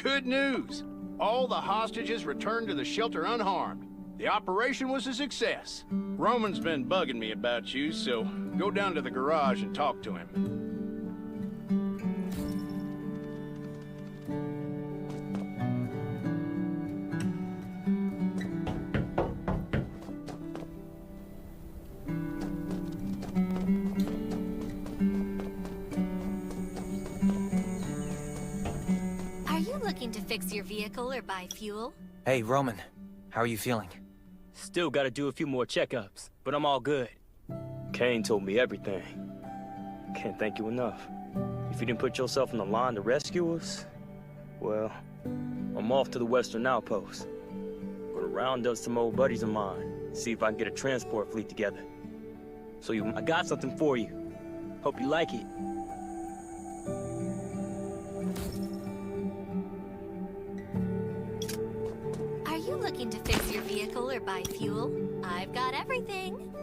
Good news! All the hostages returned to the shelter unharmed. The operation was a success. Roman's been bugging me about you, so go down to the garage and talk to him. To fix your vehicle or buy fuel? Hey, Roman. How are you feeling? Still gotta do a few more checkups, but I'm all good. Kane told me everything. Can't thank you enough. If you didn't put yourself on the line to rescue us, well, I'm off to the Western Outpost. Gonna round up some old buddies of mine, see if I can get a transport fleet together. So I got something for you. Hope you like it. Looking to fix your vehicle or buy fuel? I've got everything.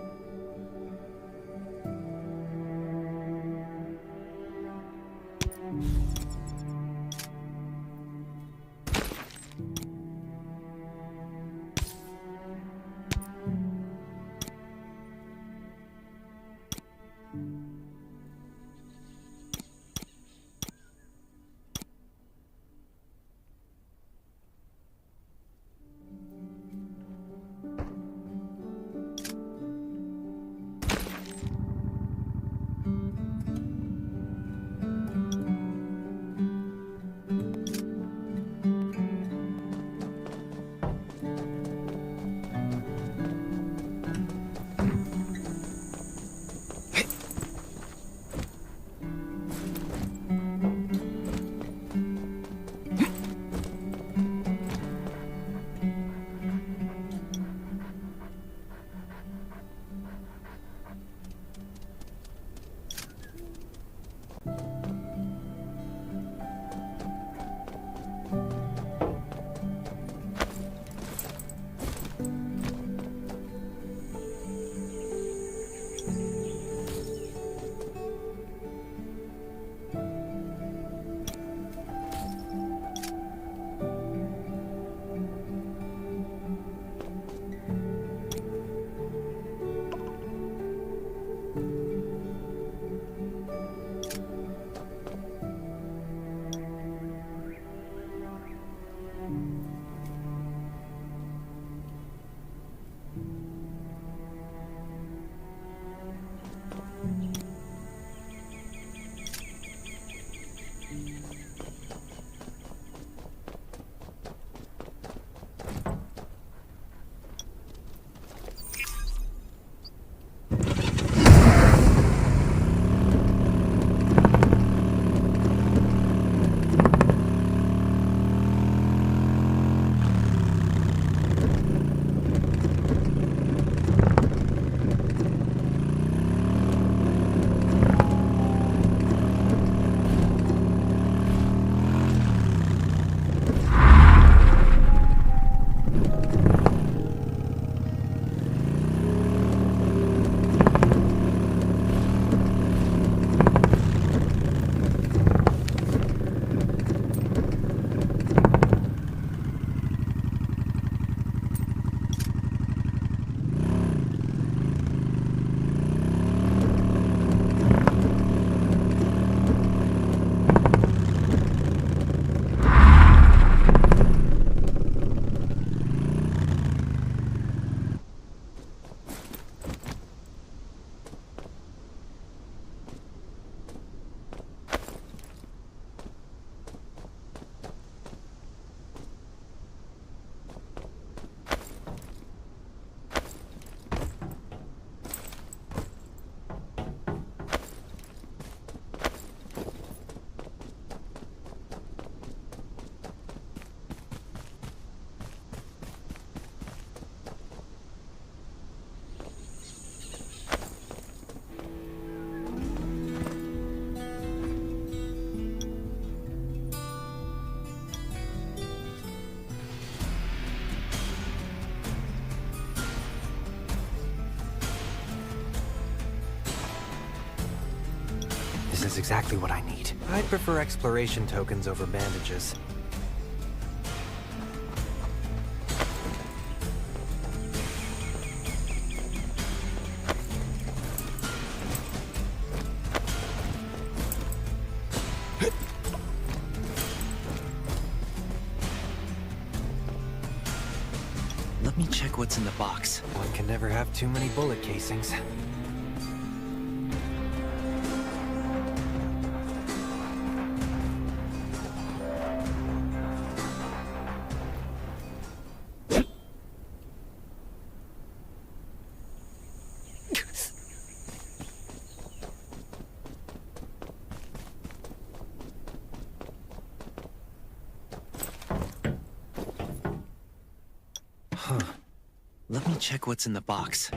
This is exactly what I need. I'd prefer exploration tokens over bandages. Let me check what's in the box. One can never have too many bullet casings. Let me check what's in the box.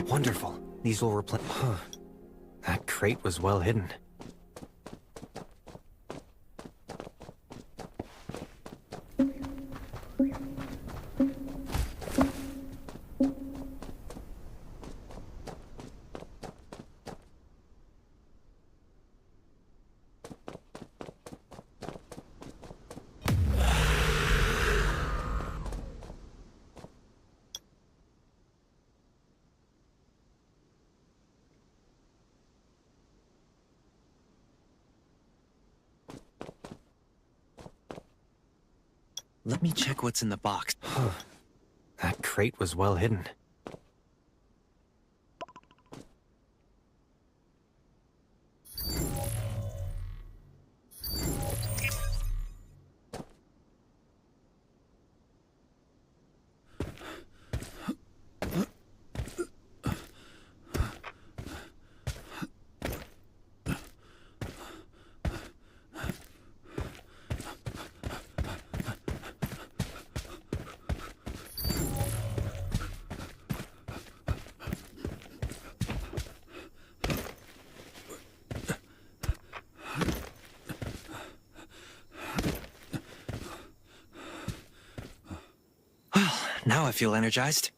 Wonderful. These will replace... Huh. That crate was well hidden. Let me check what's in the box. That crate was well hidden. Now I feel energized.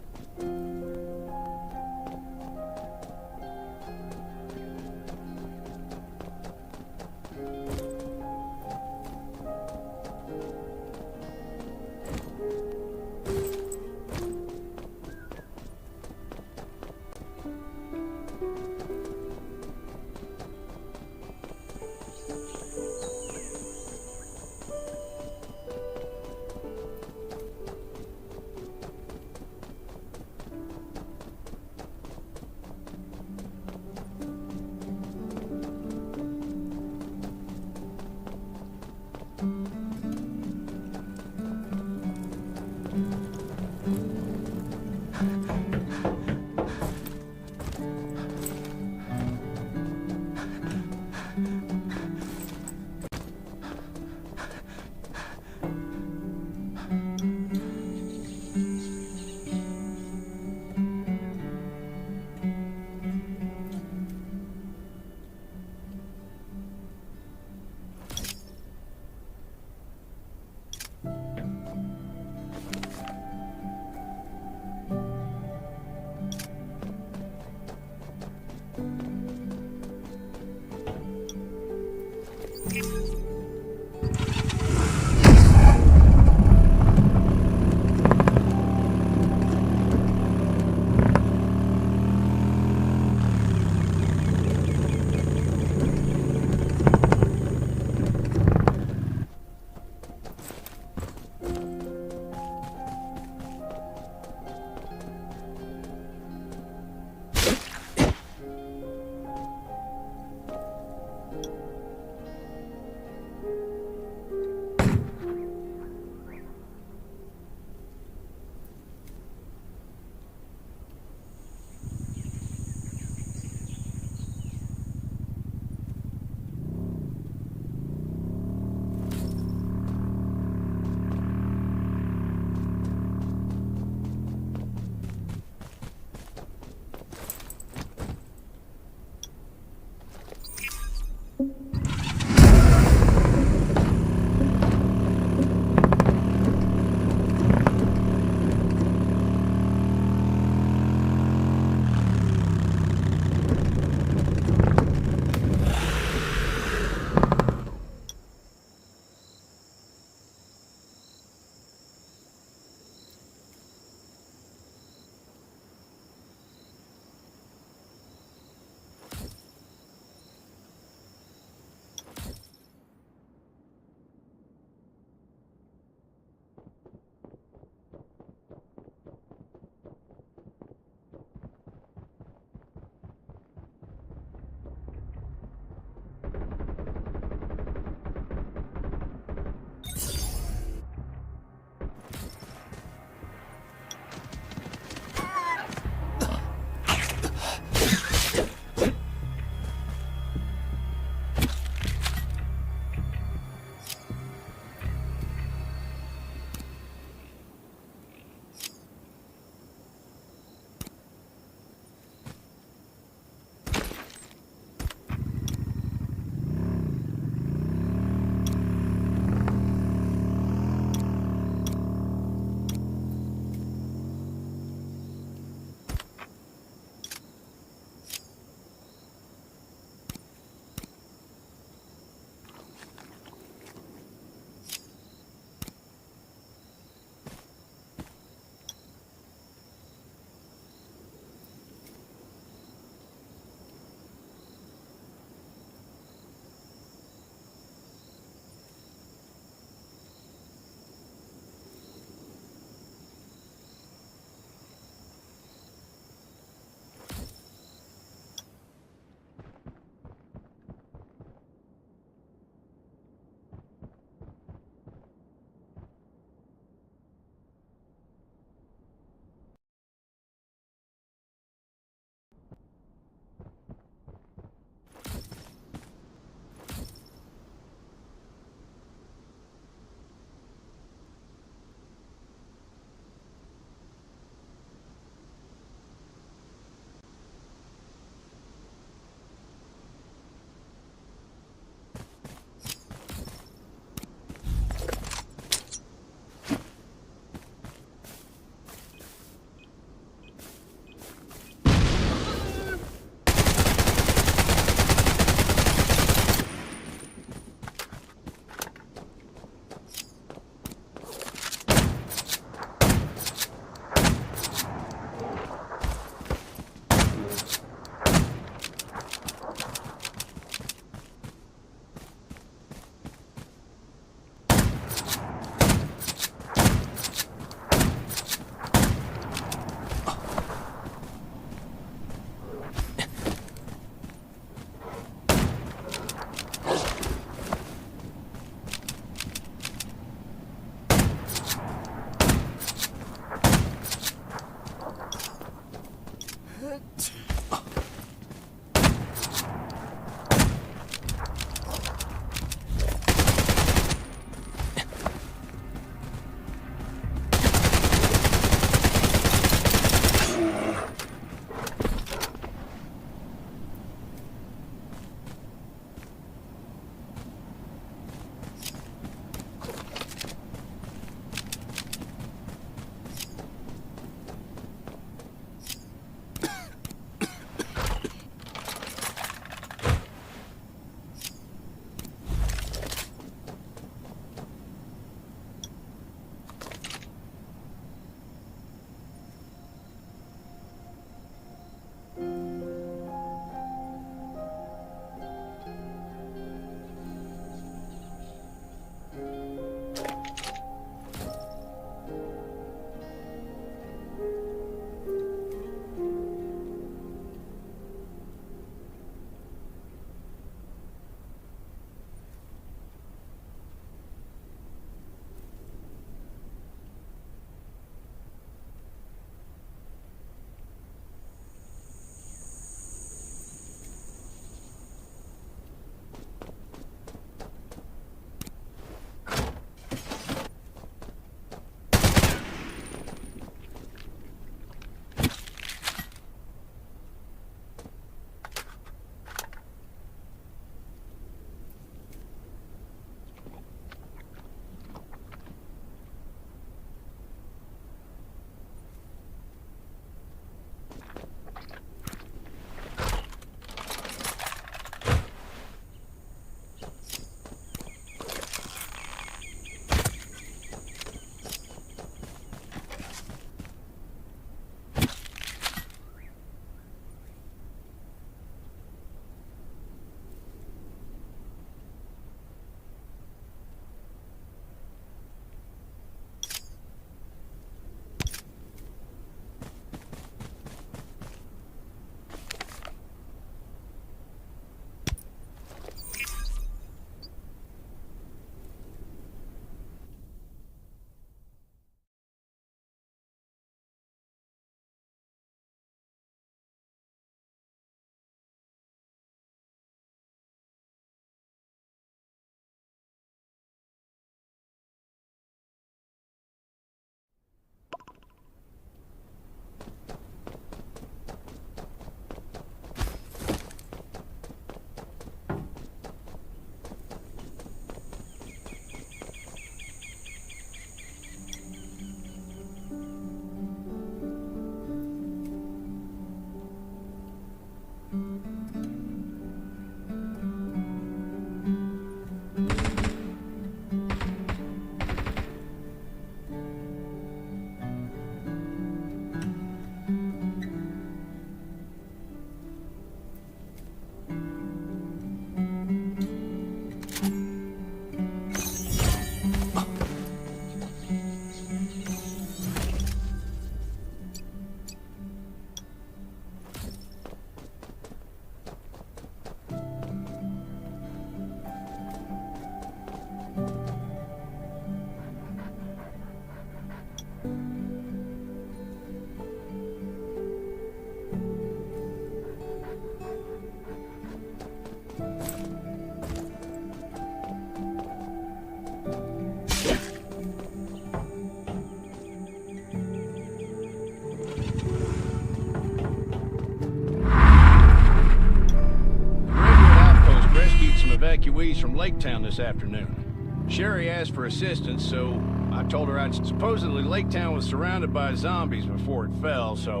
freeze from Lake Town this afternoon. Sherry asked for assistance, so I told her supposedly Lake Town was surrounded by zombies before it fell, so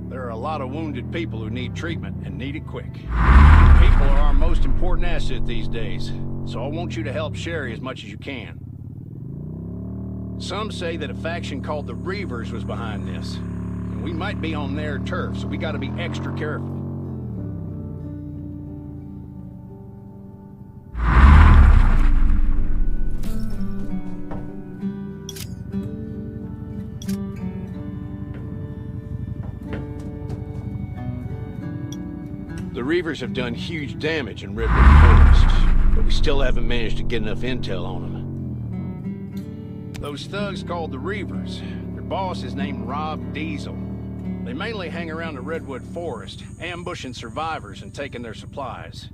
there are a lot of wounded people who need treatment and need it quick. People are our most important asset these days, so I want you to help Sherry as much as you can. Some say that a faction called the Reavers was behind this, and we might be on their turf, so we gotta be extra careful. The Reavers have done huge damage in Redwood Forest, but we still haven't managed to get enough intel on them. Those thugs called the Reavers, their boss is named Rob Diesel. They mainly hang around the Redwood Forest, ambushing survivors and taking their supplies.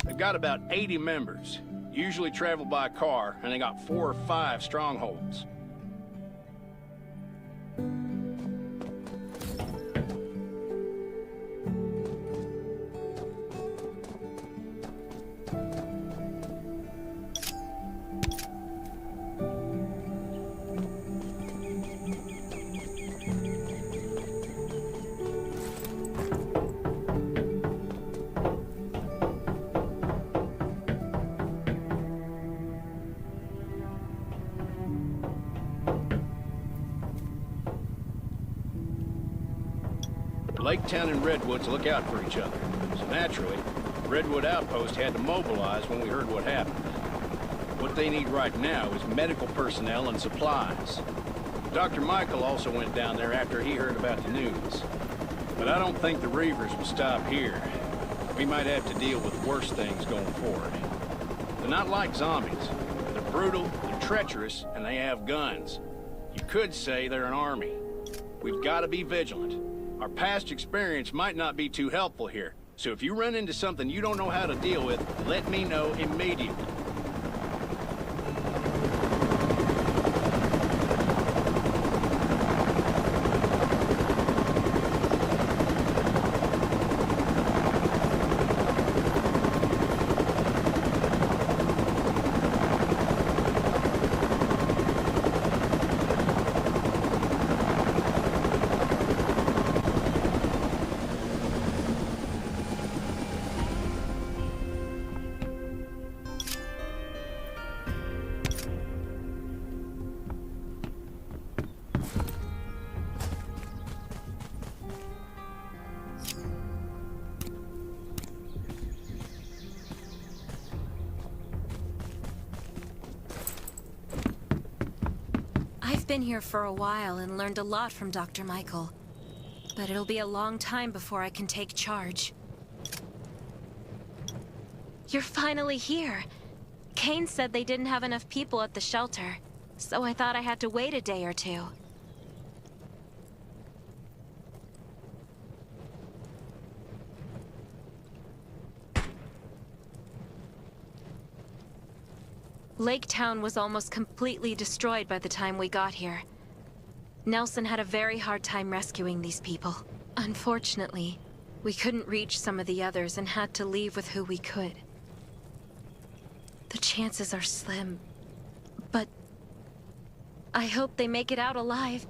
They've got about 80 members, usually travel by car, and they got 4 or 5 strongholds. Lake Town and Redwoods look out for each other, so naturally, Redwood Outpost had to mobilize when we heard what happened. What they need right now is medical personnel and supplies. Dr. Michael also went down there after he heard about the news. But I don't think the Reavers will stop here. We might have to deal with worse things going forward. They're not like zombies. They're brutal, they're treacherous, and they have guns. You could say they're an army. We've got to be vigilant. Our past experience might not be too helpful here, so if you run into something you don't know how to deal with, let me know immediately. I've been here for a while and learned a lot from Dr. Michael. But it'll be a long time before I can take charge. You're finally here. Kane said they didn't have enough people at the shelter, so I thought I had to wait a day or two. Lake Town was almost completely destroyed by the time we got here. Nelson had a very hard time rescuing these people. Unfortunately, we couldn't reach some of the others and had to leave with who we could. The chances are slim, but I hope they make it out alive.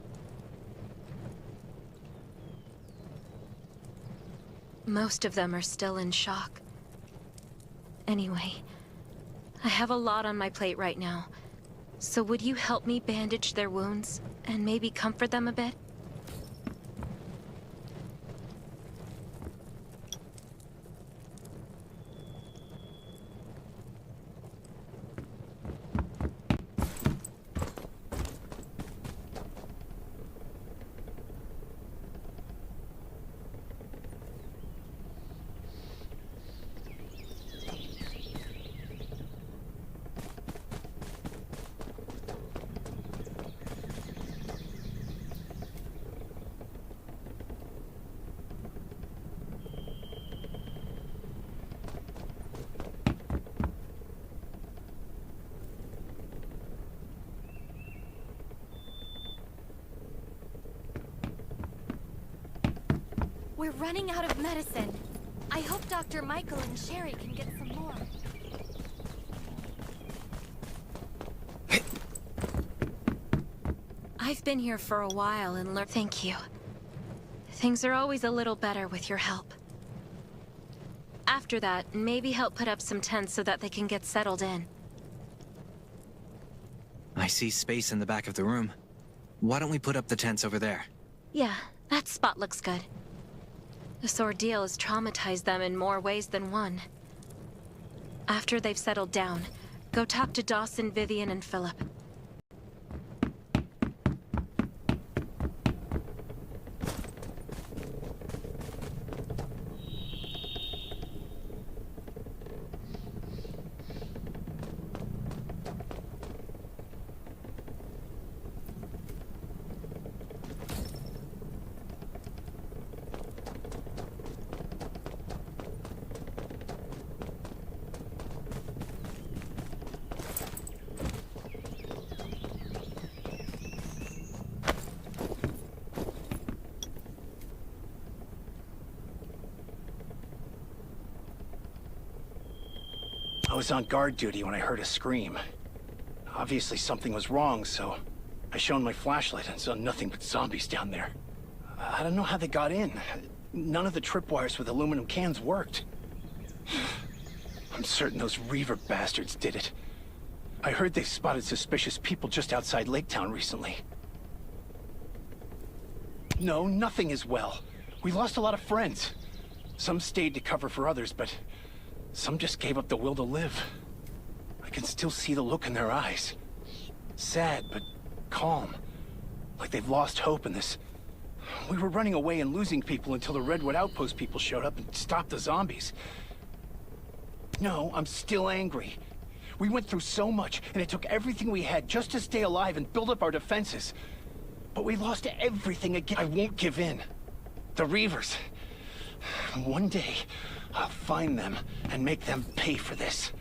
Most of them are still in shock. Anyway, I have a lot on my plate right now, so would you help me bandage their wounds and maybe comfort them a bit? We're running out of medicine. I hope Dr. Michael and Sherry can get some more. I've been here for a while and learned. Thank you. Things are always a little better with your help. After that, maybe help put up some tents so that they can get settled in. I see space in the back of the room. Why don't we put up the tents over there? Yeah, that spot looks good. This ordeal has traumatized them in more ways than one. After they've settled down, go talk to Dawson, Vivian, and Philip. I was on guard duty when I heard a scream. Obviously something was wrong, so I shone my flashlight and saw nothing but zombies down there. I don't know how they got in. None of the tripwires with aluminum cans worked. I'm certain those Reaver bastards did it. I heard they've spotted suspicious people just outside Lake Town recently. No, nothing is well. We lost a lot of friends. Some stayed to cover for others, but some just gave up the will to live. I can still see the look in their eyes. Sad, but calm. Like they've lost hope in this. We were running away and losing people until the Redwood Outpost people showed up and stopped the zombies. No, I'm still angry. We went through so much, and it took everything we had just to stay alive and build up our defenses. But we lost everything again. I won't give in. The Reavers. One day, I'll find them and make them pay for this.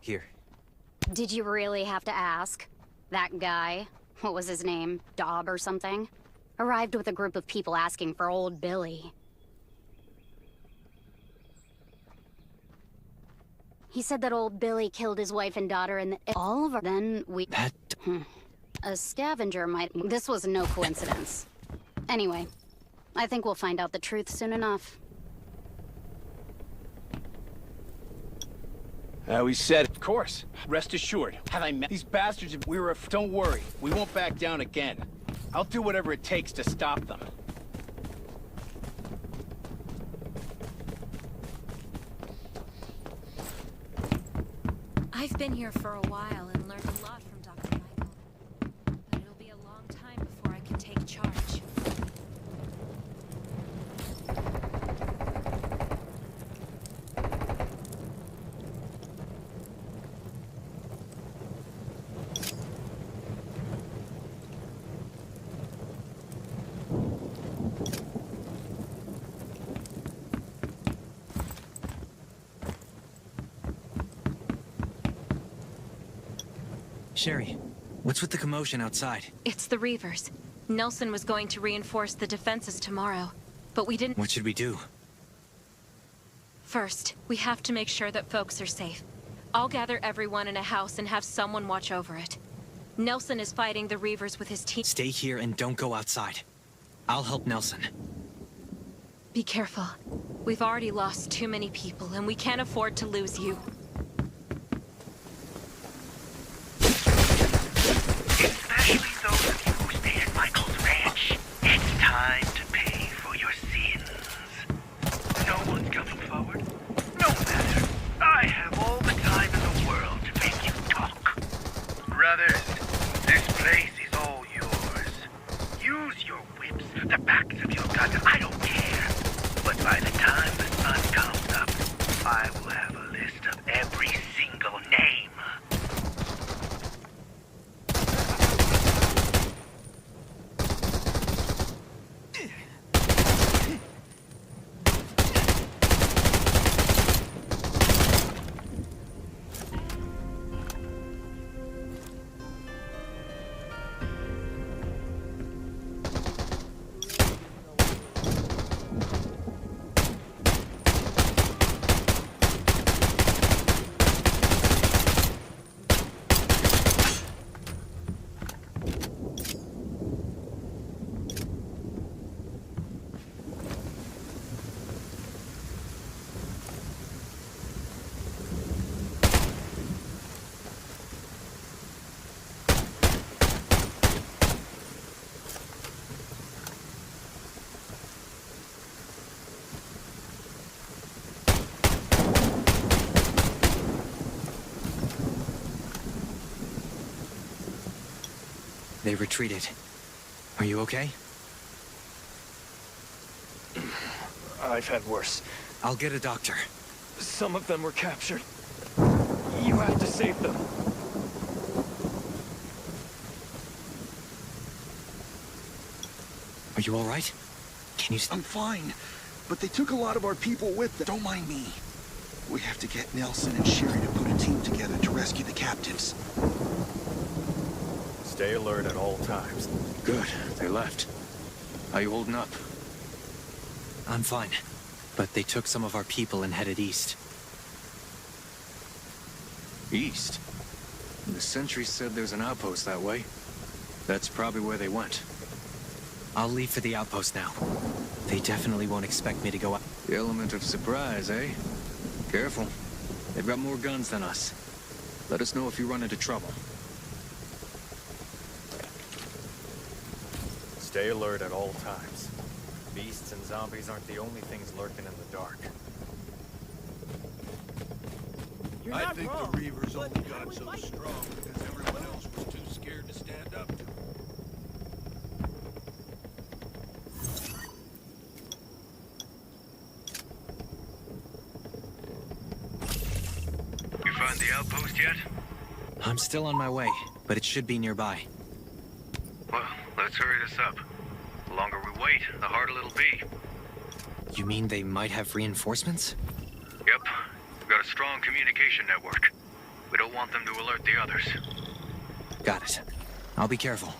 Here. Did you really have to ask? That guy, what was his name, Dobb or something, arrived with a group of people asking for old Billy. He said that old Billy killed his wife and daughter and all of our... Then we... That... A scavenger might... This was no coincidence. Anyway, I think we'll find out the truth soon enough. We said, of course. Rest assured. Have I met these bastards? Don't worry. We won't back down again. I'll do whatever it takes to stop them. I've been here for a while and learned a lot from Dr. Michael. But it'll be a long time before I can take charge. Sherry, what's with the commotion outside? It's the Reavers. Nelson was going to reinforce the defenses tomorrow, but we didn't... What should we do? First, we have to make sure that folks are safe. I'll gather everyone in a house and have someone watch over it. Nelson is fighting the Reavers with his team. Stay here and don't go outside. I'll help Nelson. Be careful. We've already lost too many people, and we can't afford to lose you. Especially those of you who stay at Michael's ranch. It's time to pay for your sins. No one's coming forward? No matter. I have all the time in the world to make you talk. Brothers, this place is all yours. Use your whips, the backs of your guns, I don't care. But by the time the sun comes up, I will have a list of every single name. They retreated. Are you okay? I've had worse. I'll get a doctor. Some of them were captured. You have to save them. Are you all right? Can you... I'm fine, but they took a lot of our people with them. Don't mind me. We have to get Nelson and Sherry to put a team together to rescue the captives. Stay alert at all times. Good. They left. How you holding up? I'm fine. But they took some of our people and headed east. East? The sentry said there's an outpost that way. That's probably where they went. I'll leave for the outpost now. They definitely won't expect me to go out. The element of surprise, eh? Careful. They've got more guns than us. Let us know if you run into trouble. Stay alert at all times. Beasts and zombies aren't the only things lurking in the dark. I think the Reavers only got so strong because everyone else was too scared to stand up to them. You found the outpost yet? I'm still on my way, but it should be nearby. Well, let's hurry this up. The longer we wait, the harder it'll be. You mean they might have reinforcements? Yep. We've got a strong communication network. We don't want them to alert the others. Got it. I'll be careful.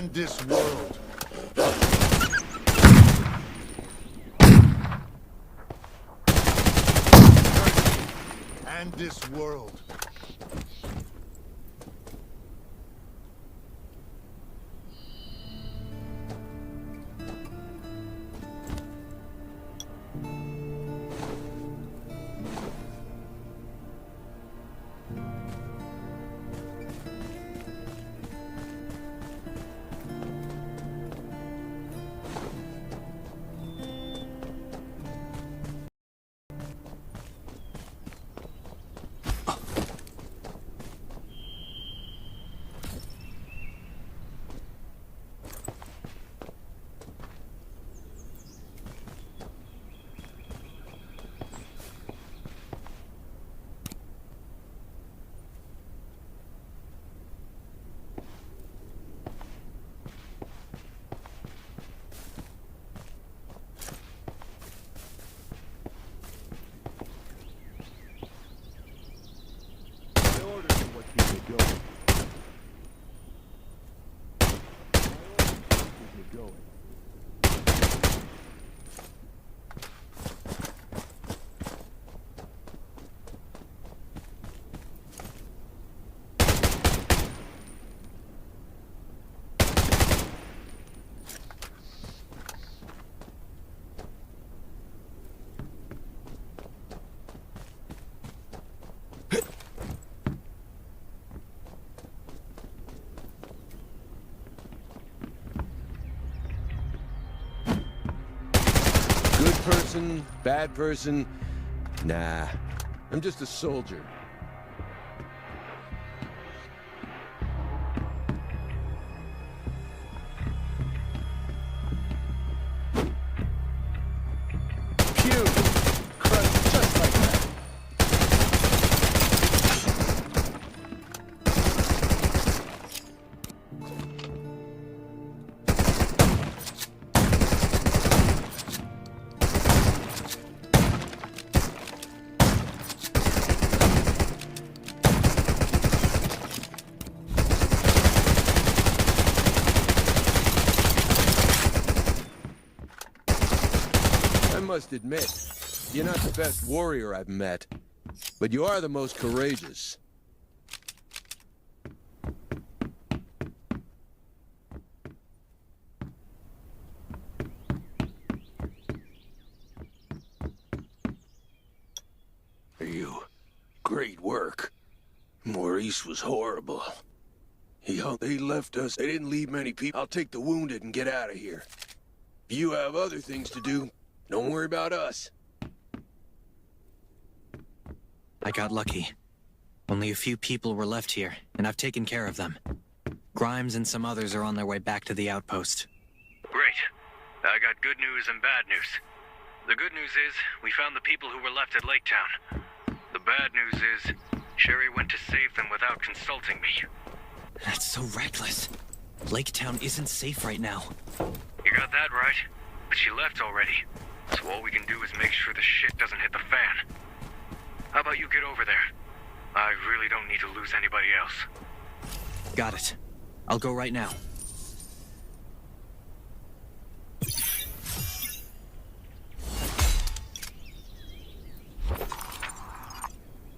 and this world. And this world. Person, bad person? Nah, I'm just a soldier. Pew! Crushed just like that. I must admit, you're not the best warrior I've met, but you are the most courageous. You. Great work. Maurice was horrible. They left us. They didn't leave many people. I'll take the wounded and get out of here. If you have other things to do, don't worry about us. I got lucky. Only a few people were left here, and I've taken care of them. Grimes and some others are on their way back to the outpost. Great. I got good news and bad news. The good news is, we found the people who were left at Lake Town. The bad news is, Sherry went to save them without consulting me. That's so reckless. Lake Town isn't safe right now. You got that right, but she left already. So all we can do is make sure the shit doesn't hit the fan. How about you get over there? I really don't need to lose anybody else. Got it. I'll go right now.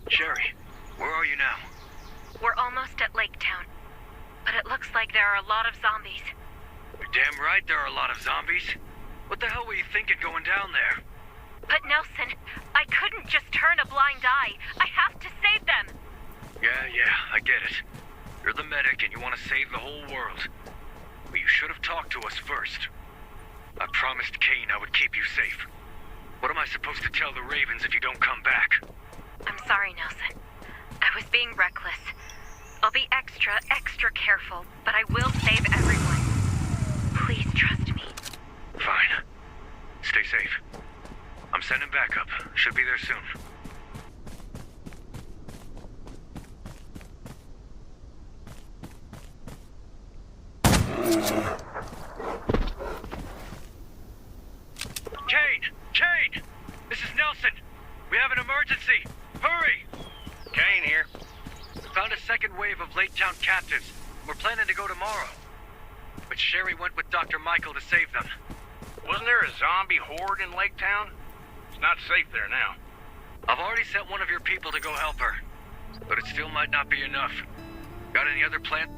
Sherry, where are you now? We're almost at Lake Town, but it looks like there are a lot of zombies. You're damn right there are a lot of zombies. What the hell were you thinking going down there? But Nelson, I couldn't just turn a blind eye. I have to save them. Yeah, I get it. You're the medic and you want to save the whole world. But you should have talked to us first. I promised Kane I would keep you safe. What am I supposed to tell the Ravens if you don't come back? I'm sorry, Nelson. I was being reckless. I'll be extra careful, but I will save everyone. Please trust me. Fine. Stay safe. I'm sending backup. Should be there soon. Kane! This is Nelson! We have an emergency! Hurry! Kane here. We found a second wave of Lake Town captives. We're planning to go tomorrow. but Sherry went with Dr. Michael to save them. Wasn't there a zombie horde in Lake Town? It's not safe there now. I've already sent one of your people to go help her, but it still might not be enough. Got any other plans?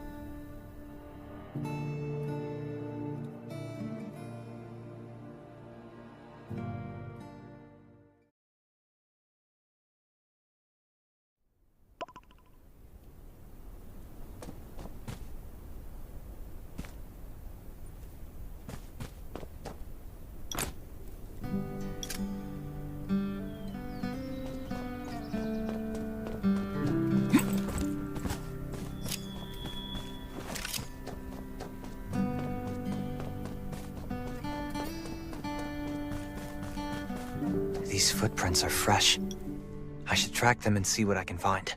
These footprints are fresh. I should track them and see what I can find.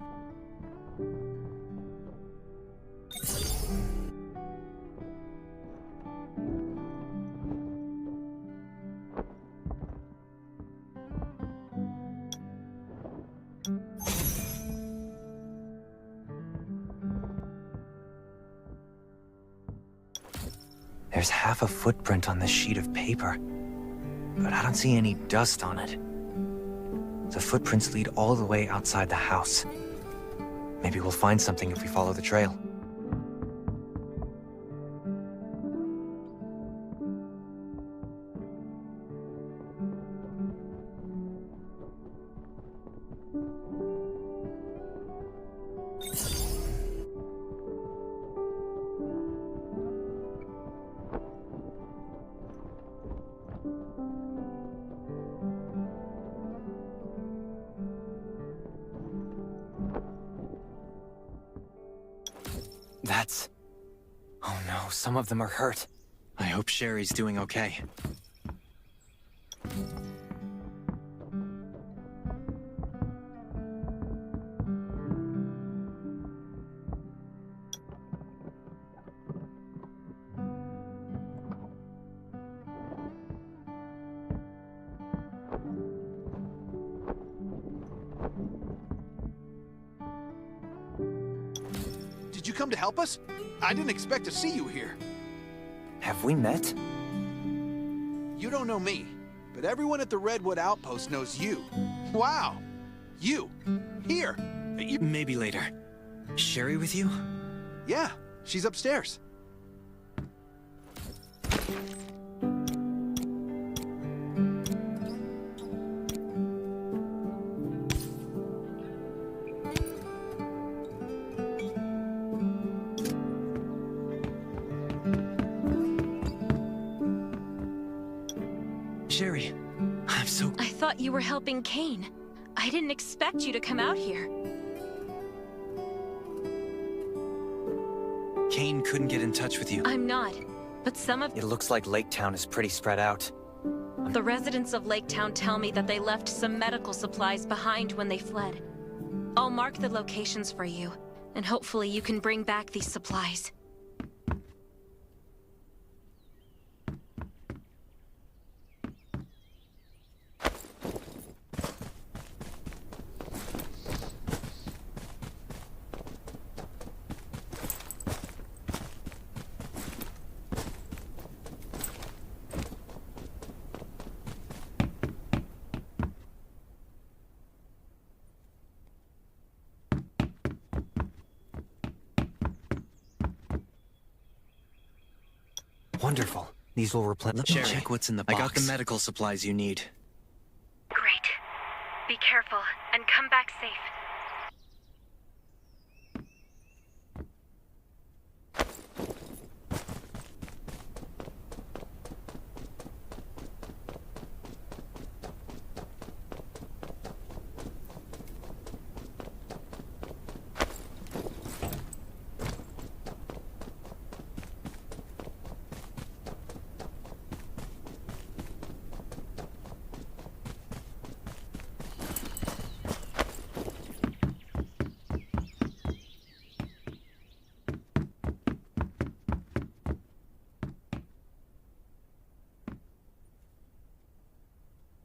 There's half a footprint on this sheet of paper, but I don't see any dust on it. The footprints lead all the way outside the house. Maybe we'll find something if we follow the trail. That's... Oh no, some of them are hurt. I hope Sherry's doing okay. Did you come to help us? I didn't expect to see you here. Have we met? You don't know me, but everyone at the Redwood Outpost knows you. Wow! You! Here! Maybe later. Sherry with you? Yeah, she's upstairs. Sherry, I'm so... I thought you were helping Kane. I didn't expect you to come out here. Kane couldn't get in touch with you. I'm not, but some of... It looks like Lake Town is pretty spread out. The residents of Lake Town tell me that they left some medical supplies behind when they fled. I'll mark the locations for you, and hopefully you can bring back these supplies. Wonderful. These will replenish. Sherry, check what's in the box. I got the medical supplies you need. Great. Be careful, and come back safe.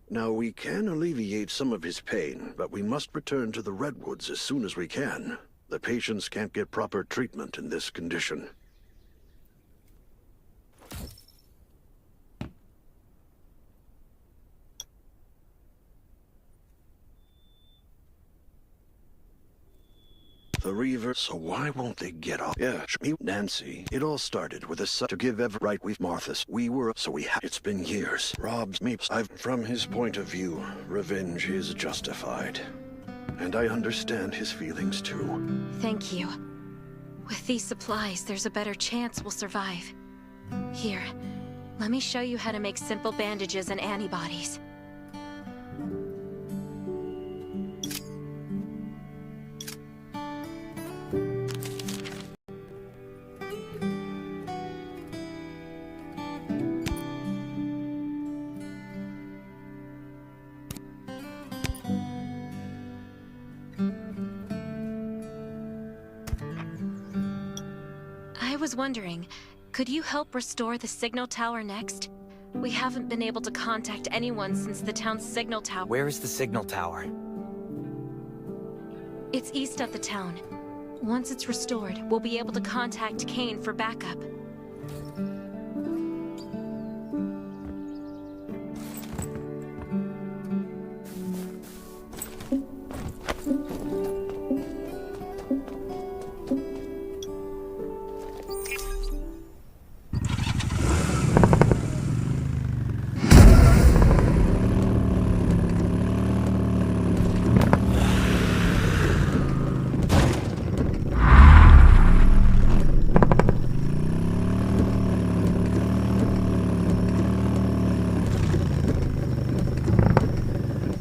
Now, we can alleviate some of his pain, but we must return to the Redwoods as soon as we can. The patients can't get proper treatment in this condition. the Reaver, so why won't they get off? Yeah, me, Nancy. It all started with a to give every right with Martha's. We were, so we it's been years. Rob's me. From his point of view, revenge is justified. And I understand his feelings too. Thank you. With these supplies, there's a better chance we'll survive. Here, let me show you how to make simple bandages and antibodies. I was wondering, could you help restore the signal tower next? We haven't been able to contact anyone since the town's signal tower. Where is the signal tower? It's east of the town. Once it's restored, we'll be able to contact Kane for backup.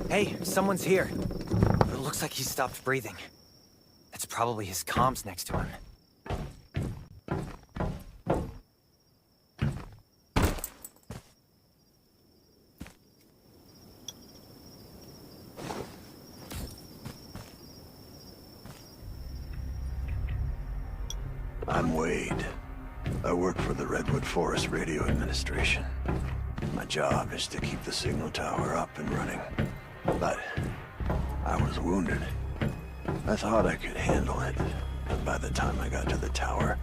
Hey, someone's here. But it looks like he stopped breathing. That's probably his comms next to him. I'm Wade. I work for the Redwood Forest Radio Administration. My job is to keep the signal tower up and running. But I was wounded. I thought I could handle it, but by the time I got to the tower,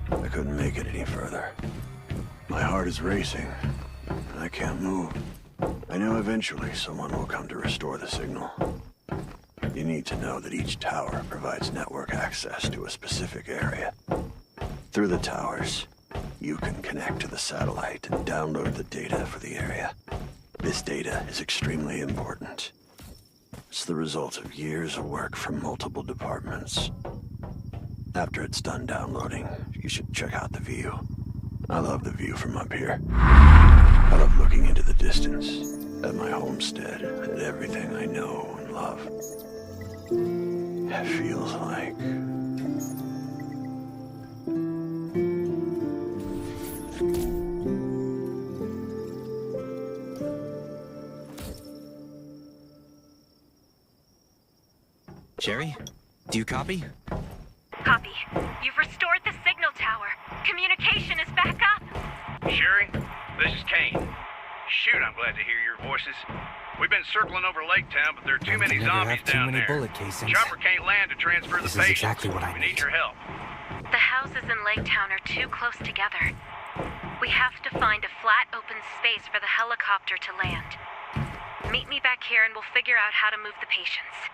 I couldn't make it any further. My heart is racing, and I can't move. I know eventually someone will come to restore the signal. You need to know that each tower provides network access to a specific area. Through the towers, you can connect to the satellite and download the data for the area. This data is extremely important. It's the result of years of work from multiple departments. After it's done downloading, you should check out the view. I love the view from up here. I love looking into the distance, at my homestead, at everything I know and love. It feels like... Sherry, do you copy? Copy. You've restored the signal tower. Communication is back up. Sherry, this is Kane. Shoot, I'm glad to hear your voices. We've been circling over Lake Town, but there are too many zombies down there. Bullet casings. Chopper can't land to transfer the This patients. is exactly what I We need. need your help. The houses in Lake Town are too close together. We have to find a flat, open space for the helicopter to land. Meet me back here and we'll figure out how to move the patients.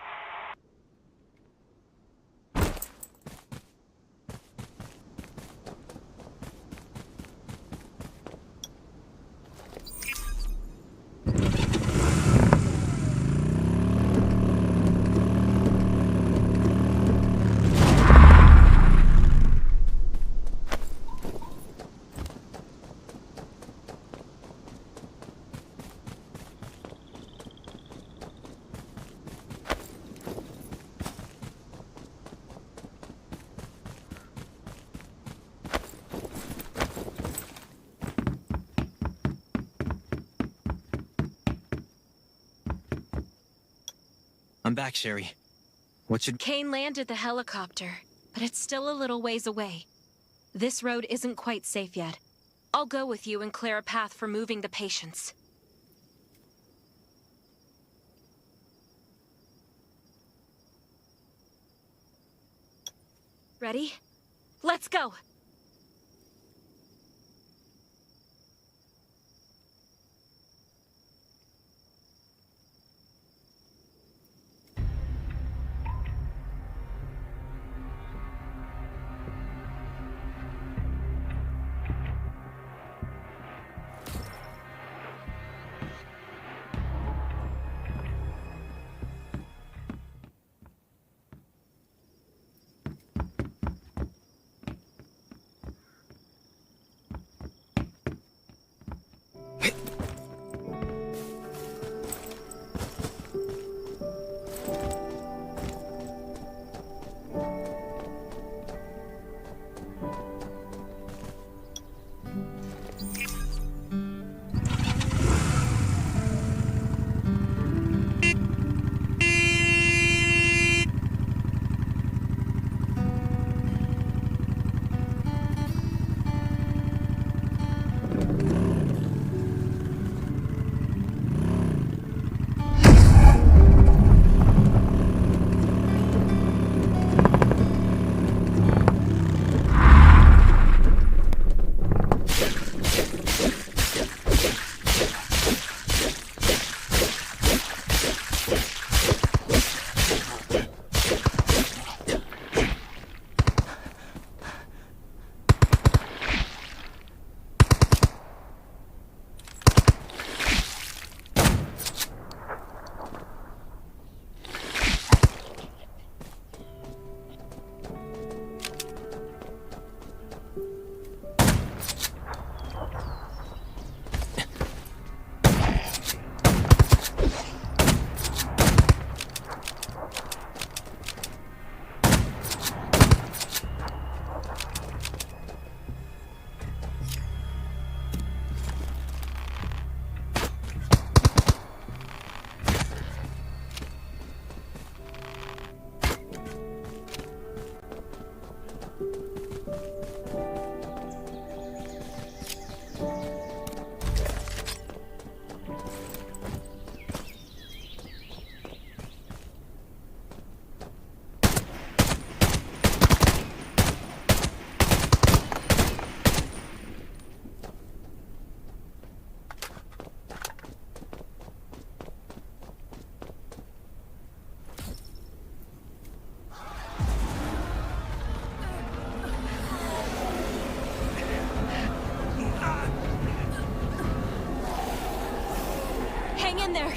I'm back, Sherry. What should... Kane landed the helicopter, but it's still a little ways away. This road isn't quite safe yet. I'll go with you and clear a path for moving the patients. Ready? Let's go!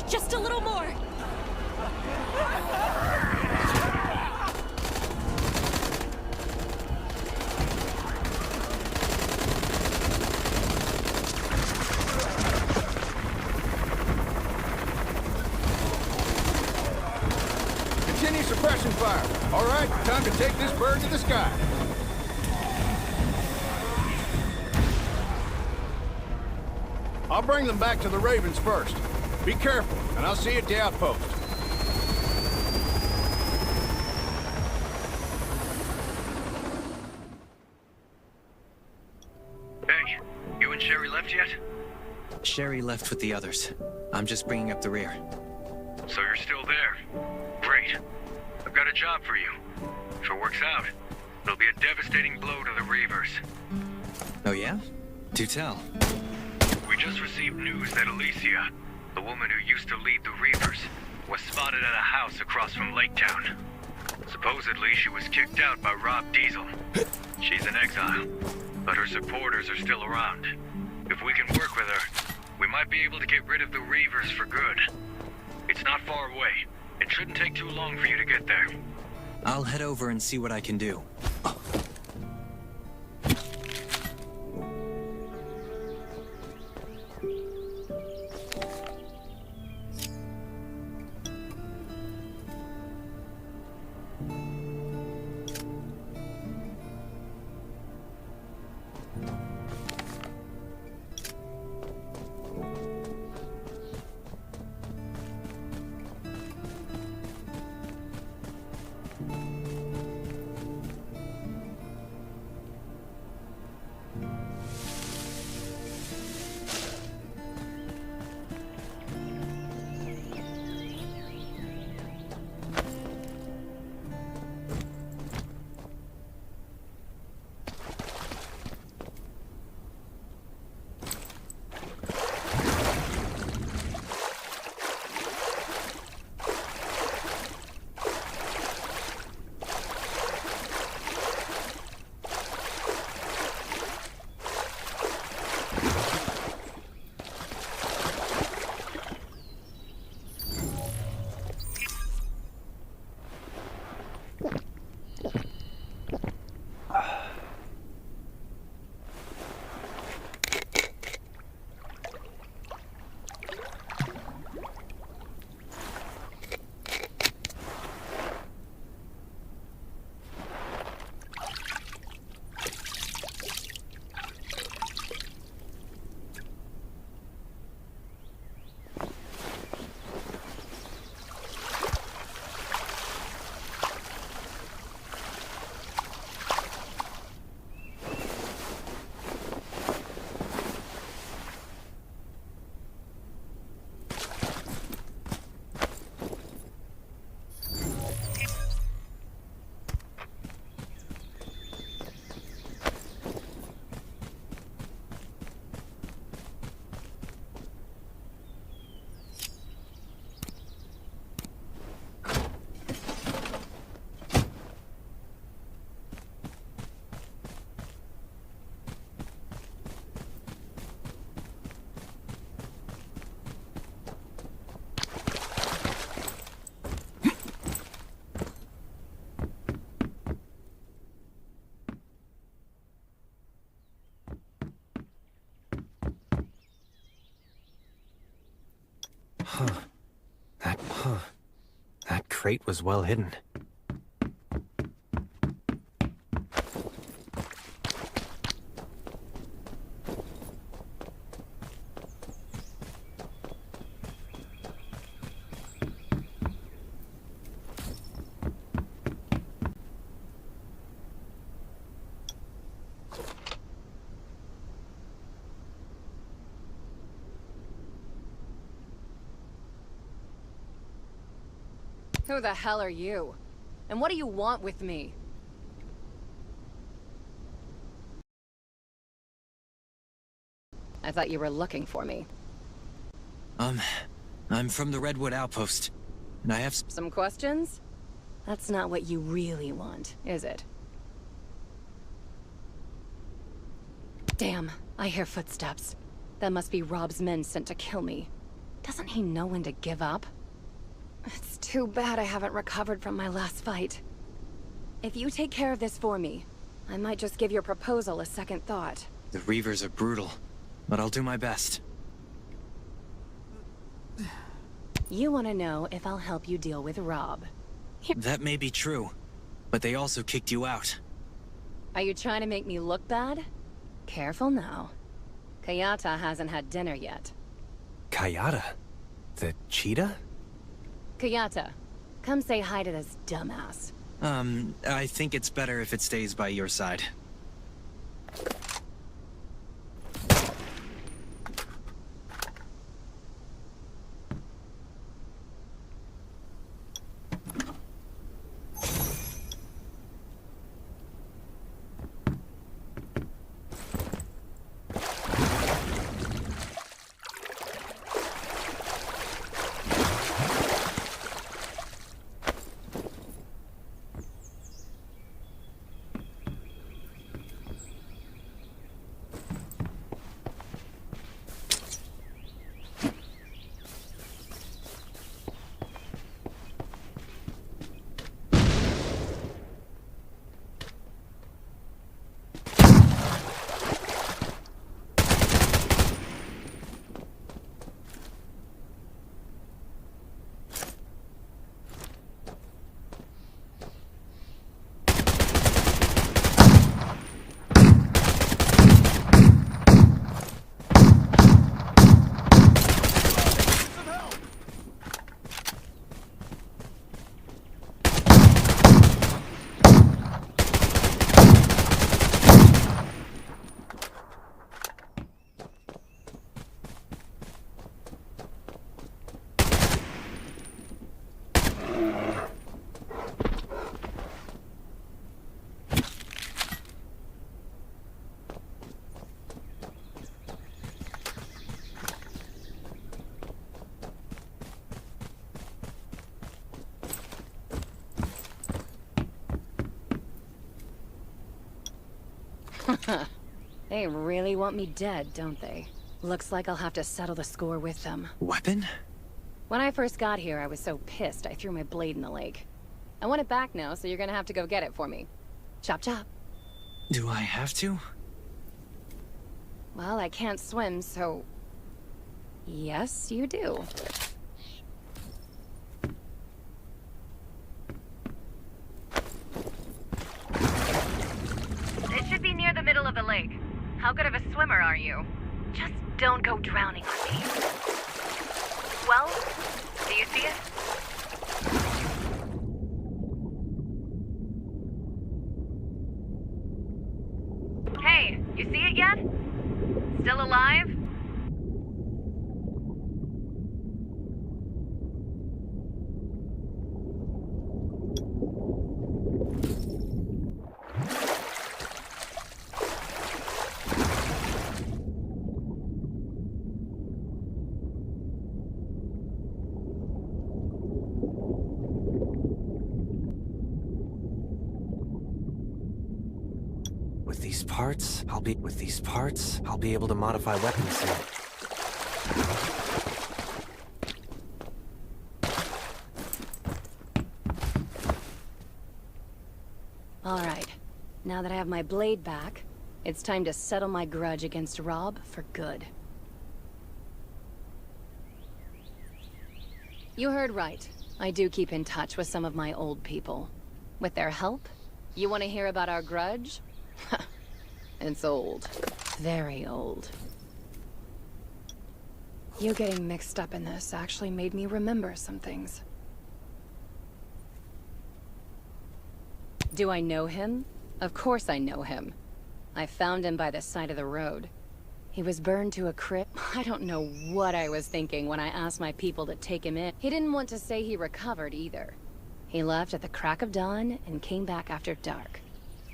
Just a little more! Continue suppression fire. All right, time to take this bird to the sky. I'll bring them back to the Ravens first. Be careful, and I'll see you at the outpost. Hey, you and Sherry left yet? Sherry left with the others. I'm just bringing up the rear. So you're still there. Great. I've got a job for you. If it works out, it'll be a devastating blow to the Reavers. Oh yeah? Do tell. We just received news that Alicia, the woman who used to lead the Reavers, was spotted at a house across from Lake Town. Supposedly, she was kicked out by Rob Diesel. She's in exile, but her supporters are still around. If we can work with her, we might be able to get rid of the Reavers for good. It's not far away. It shouldn't take too long for you to get there. I'll head over and see what I can do. That crate was well hidden. Who the hell are you? And what do you want with me? I thought you were looking for me. I'm from the Redwood Outpost, and I have some questions? That's not what you really want, is it? Damn, I hear footsteps. That must be Rob's men sent to kill me. Doesn't he know when to give up? It's too bad I haven't recovered from my last fight. If you take care of this for me, I might just give your proposal a second thought. The Reavers are brutal, but I'll do my best. You want to know if I'll help you deal with Rob. That may be true, but they also kicked you out. Are you trying to make me look bad? Careful now. Kayata hasn't had dinner yet. Kayata? The cheetah? Kayata, come say hi to this dumbass. I think it's better if it stays by your side. They really want me dead, don't they? Looks like I'll have to settle the score with them. Weapon? When I first got here, I was so pissed I threw my blade in the lake. I want it back now, so you're gonna have to go get it for me. Chop chop. Do I have to? Well, I can't swim, so... Yes, you do. It should be near the middle of the lake. How good of a swimmer are you? Just don't go drowning on me. Well, do you see it? Hey, you see it yet? Still alive? With these parts, I'll be able to modify weapons soon. Alright, now that I have my blade back, it's time to settle my grudge against Rob for good. You heard right. I do keep in touch with some of my old people. With their help, you want to hear about our grudge? It's old. Very old. You getting mixed up in this actually made me remember some things. Do I know him? Of course I know him. I found him by the side of the road. He was burned to a crisp. I don't know what I was thinking when I asked my people to take him in. He didn't want to say he recovered either. He left at the crack of dawn and came back after dark.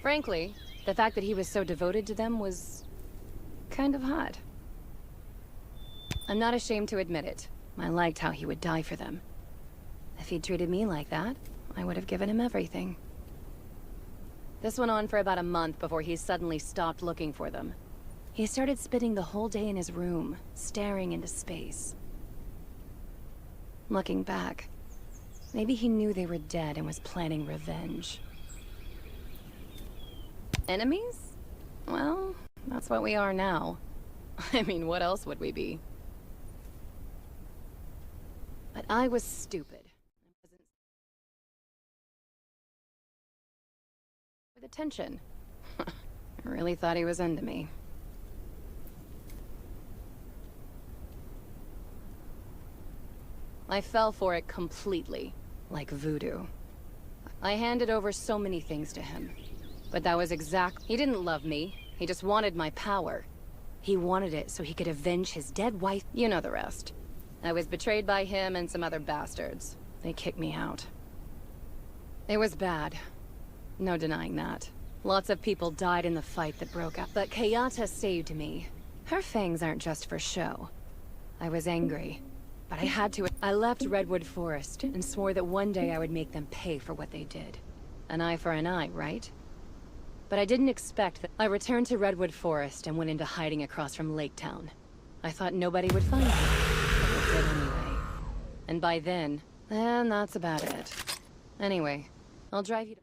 Frankly, the fact that he was so devoted to them was... kind of hot. I'm not ashamed to admit it. I liked how he would die for them. If he'd treated me like that, I would have given him everything. This went on for about a month before he suddenly stopped looking for them. He started spending the whole day in his room, staring into space. Looking back, maybe he knew they were dead and was planning revenge. Enemies? Well, that's what we are now. I mean, what else would we be? But I was stupid. With attention. I really thought he was into me. I fell for it completely, like voodoo. I handed over so many things to him. But that was he didn't love me. He just wanted my power. He wanted it so he could avenge his dead wife. You know the rest. I was betrayed by him and some other bastards. They kicked me out. It was bad. No denying that. Lots of people died in the fight that broke out. But Kayata saved me. Her fangs aren't just for show. I was angry, but I had to. I left Redwood Forest and swore that one day I would make them pay for what they did. An eye for an eye, right? But I didn't expect that. I returned to Redwood Forest and went into hiding across from Lake Town. I thought nobody would find me, but they did anyway. And by then that's about it. Anyway, I'll drive you to...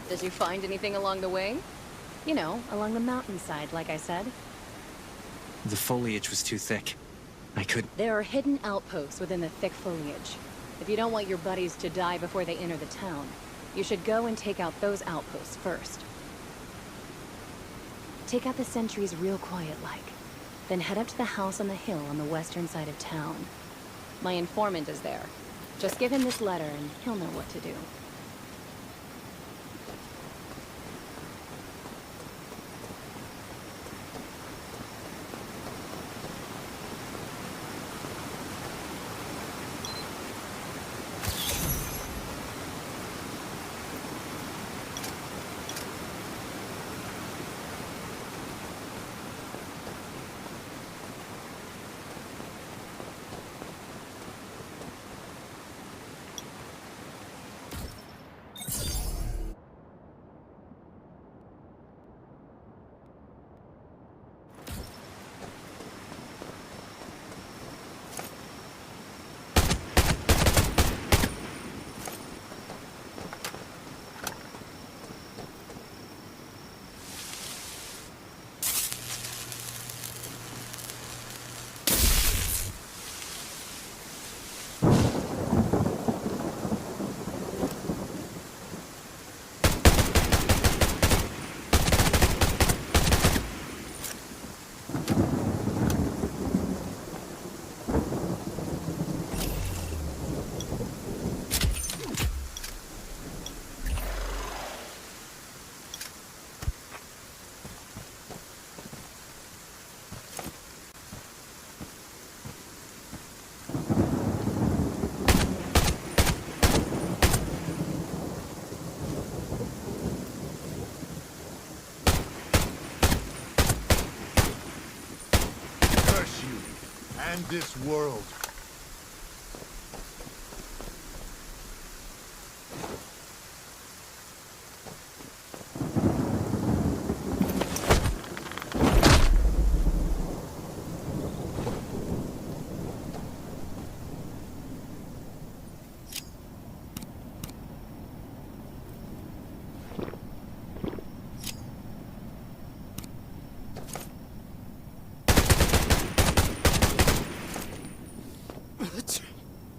Did you find anything along the way? You know, along the mountainside, like I said. The foliage was too thick. I couldn't... There are hidden outposts within the thick foliage. If you don't want your buddies to die before they enter the town, you should go and take out those outposts first. Take out the sentries real quiet-like. Then head up to the house on the hill on the western side of town. My informant is there. Just give him this letter and he'll know what to do. And this world.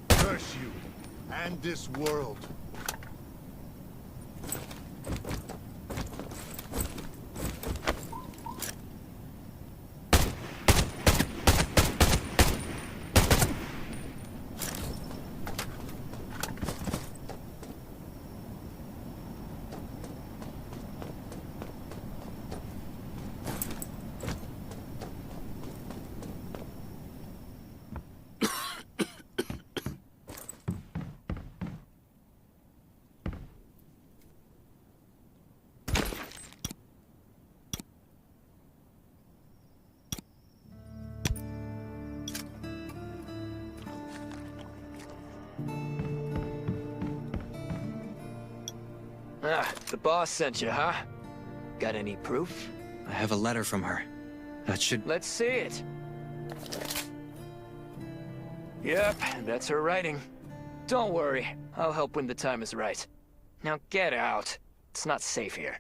Curse you, and this world. Ah, the boss sent you, huh? Got any proof? I have a letter from her. That should... Let's see it. Yep, that's her writing. Don't worry, I'll help when the time is right. Now get out. It's not safe here.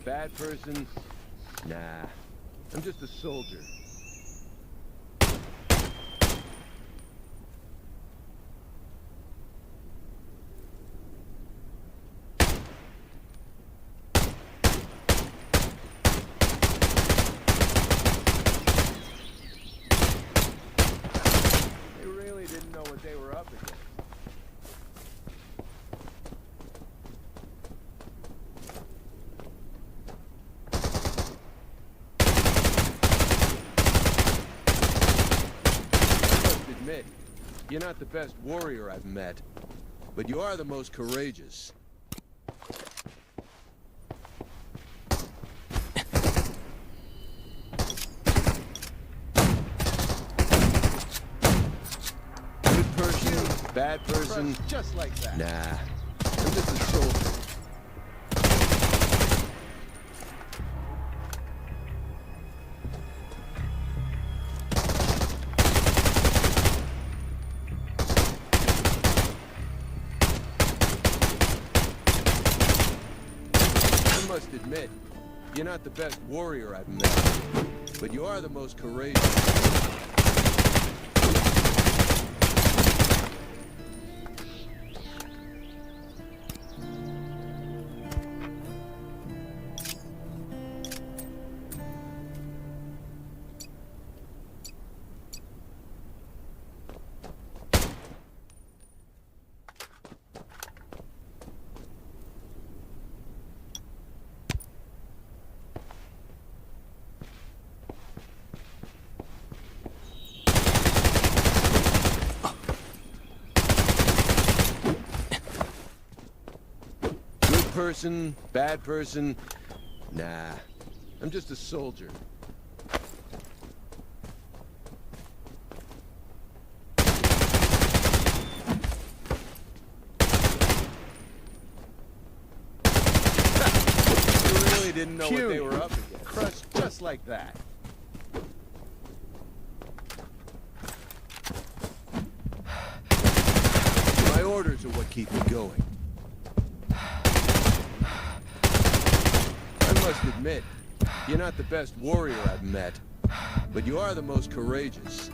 Bad person? Nah. I'm just a soldier. They really didn't know what they were up against. You're not the best warrior I've met, but you are the most courageous. Good person, bad person, just like that. Nah, I'm just a soldier. I must admit, you're not the best warrior I've met, but you are the most courageous. Person, bad person, nah, I'm just a soldier. You really didn't know what they were up against. Crushed just like that. My orders are what keep me going. I must admit, you're not the best warrior I've met, but you are the most courageous.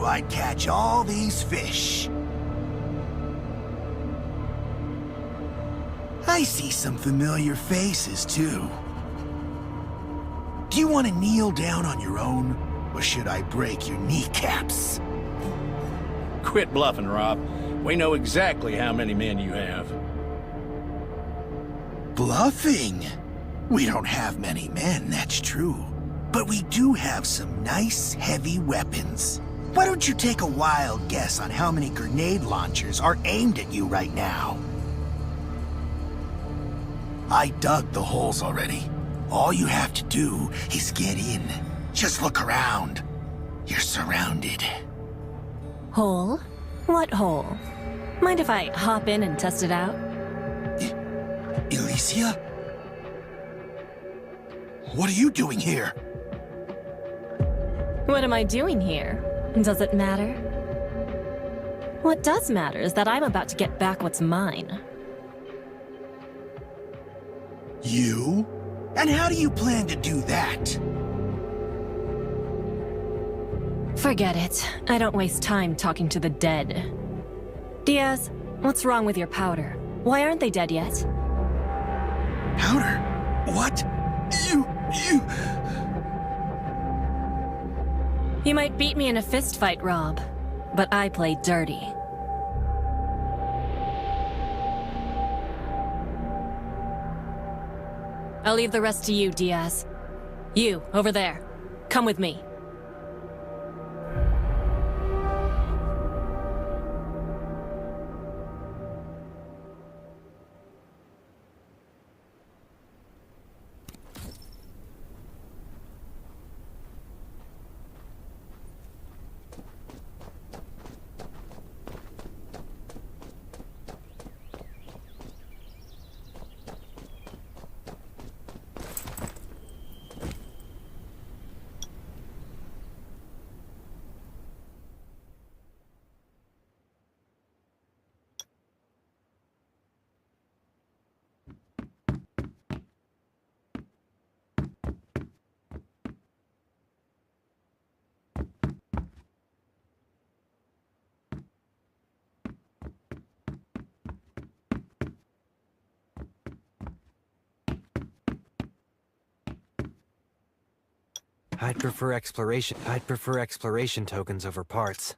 I'd catch all these fish. I see some familiar faces, too. Do you want to kneel down on your own, or should I break your kneecaps? Quit bluffing, Rob. We know exactly how many men you have. Bluffing? We don't have many men, that's true. But we do have some nice, heavy weapons. Why don't you take a wild guess on how many grenade launchers are aimed at you right now? I dug the holes already. All you have to do is get in. Just look around. You're surrounded. Hole? What hole? Mind if I hop in and test it out? Elysia? What are you doing here? What am I doing here? Does it matter? What does matter is that I'm about to get back what's mine. You? And how do you plan to do that? Forget it. I don't waste time talking to the dead. Diaz, what's wrong with your powder? Why aren't they dead yet? Powder? What? You might beat me in a fist fight, Rob, but I play dirty. I'll leave the rest to you, Diaz. You, over there. Come with me. I'd prefer exploration tokens over parts.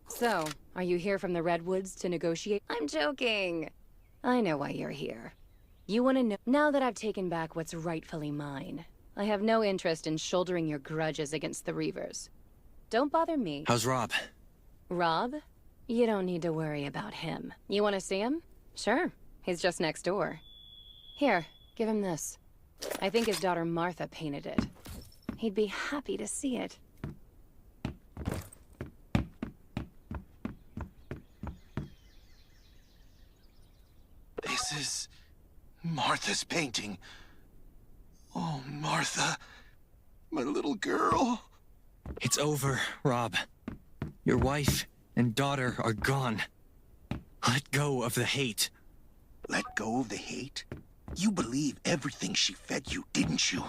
So, are you here from the Redwoods to negotiate? I'm joking! I know why you're here. You want to know— now that I've taken back what's rightfully mine, I have no interest in shouldering your grudges against the Reavers. Don't bother me. How's Rob? Rob? You don't need to worry about him. You want to see him? Sure. He's just next door. Here, give him this. I think his daughter Martha painted it. He'd be happy to see it. This is Martha's painting. Oh, Martha. My little girl. It's over, Rob. Your wife and daughter are gone. Let go of the hate. Let go of the hate? You believe everything she fed you, didn't you?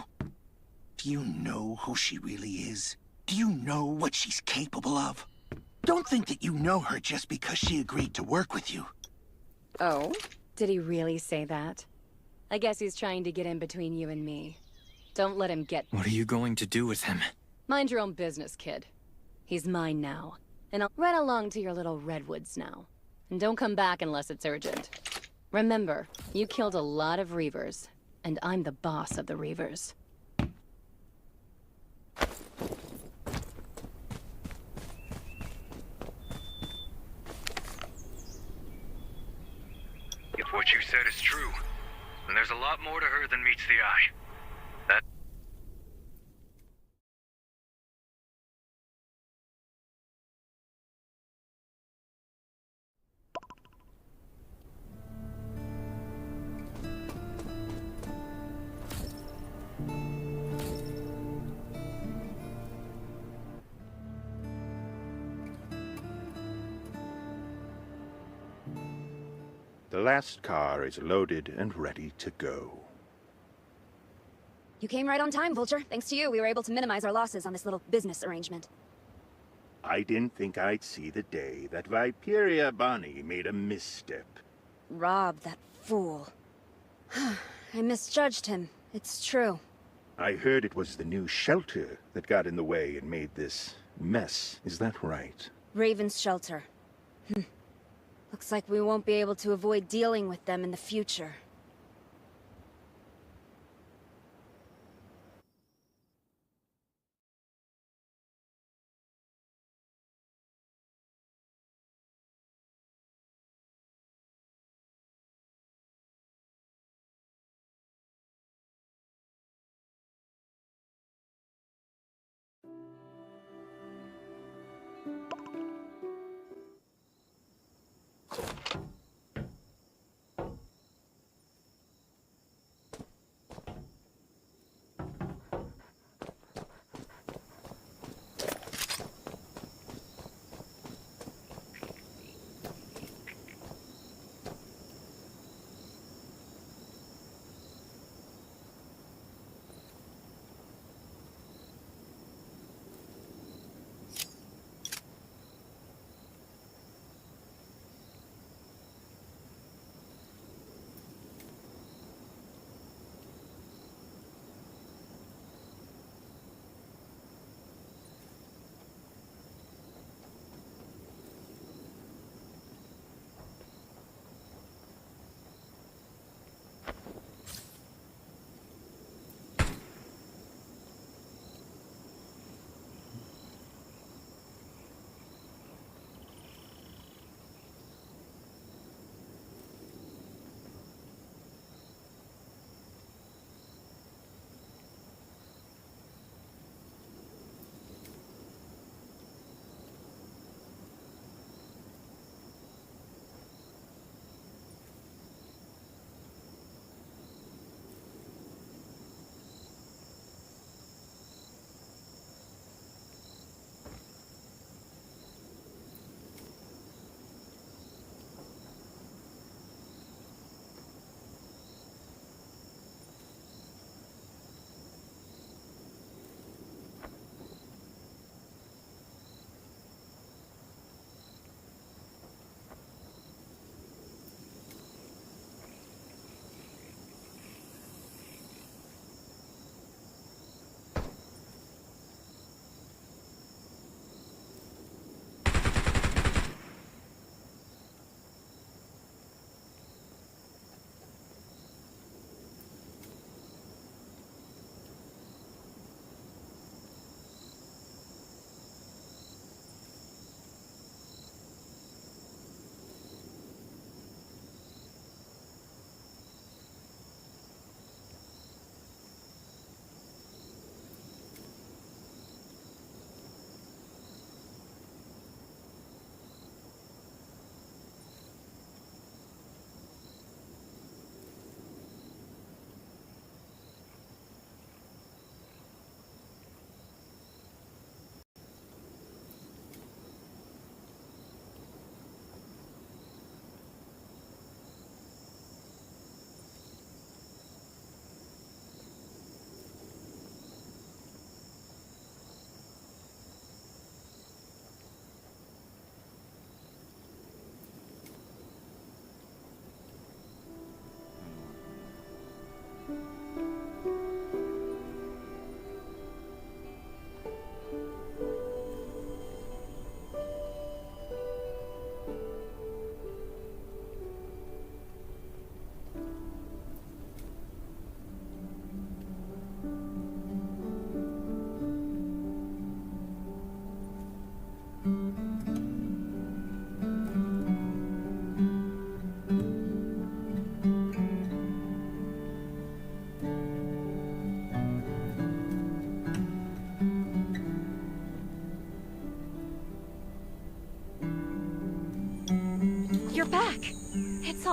Do you know who she really is? Do you know what she's capable of? Don't think that you know her just because she agreed to work with you. Oh? Did he really say that? I guess he's trying to get in between you and me. Don't let him get... What are you going to do with him? Mind your own business, kid. He's mine now. And I'll run along to your little redwoods now. And don't come back unless it's urgent. Remember, you killed a lot of Reavers. And I'm the boss of the Reavers. If what you said is true, then there's a lot more to her than meets the eye. That... The last car is loaded and ready to go. You came right on time, Vulture. Thanks to you, we were able to minimize our losses on this little business arrangement. I didn't think I'd see the day that Viperia Bonnie made a misstep. Rob, that fool. I misjudged him. It's true. I heard it was the new shelter that got in the way and made this mess. Is that right? Raven's shelter. Looks like we won't be able to avoid dealing with them in the future.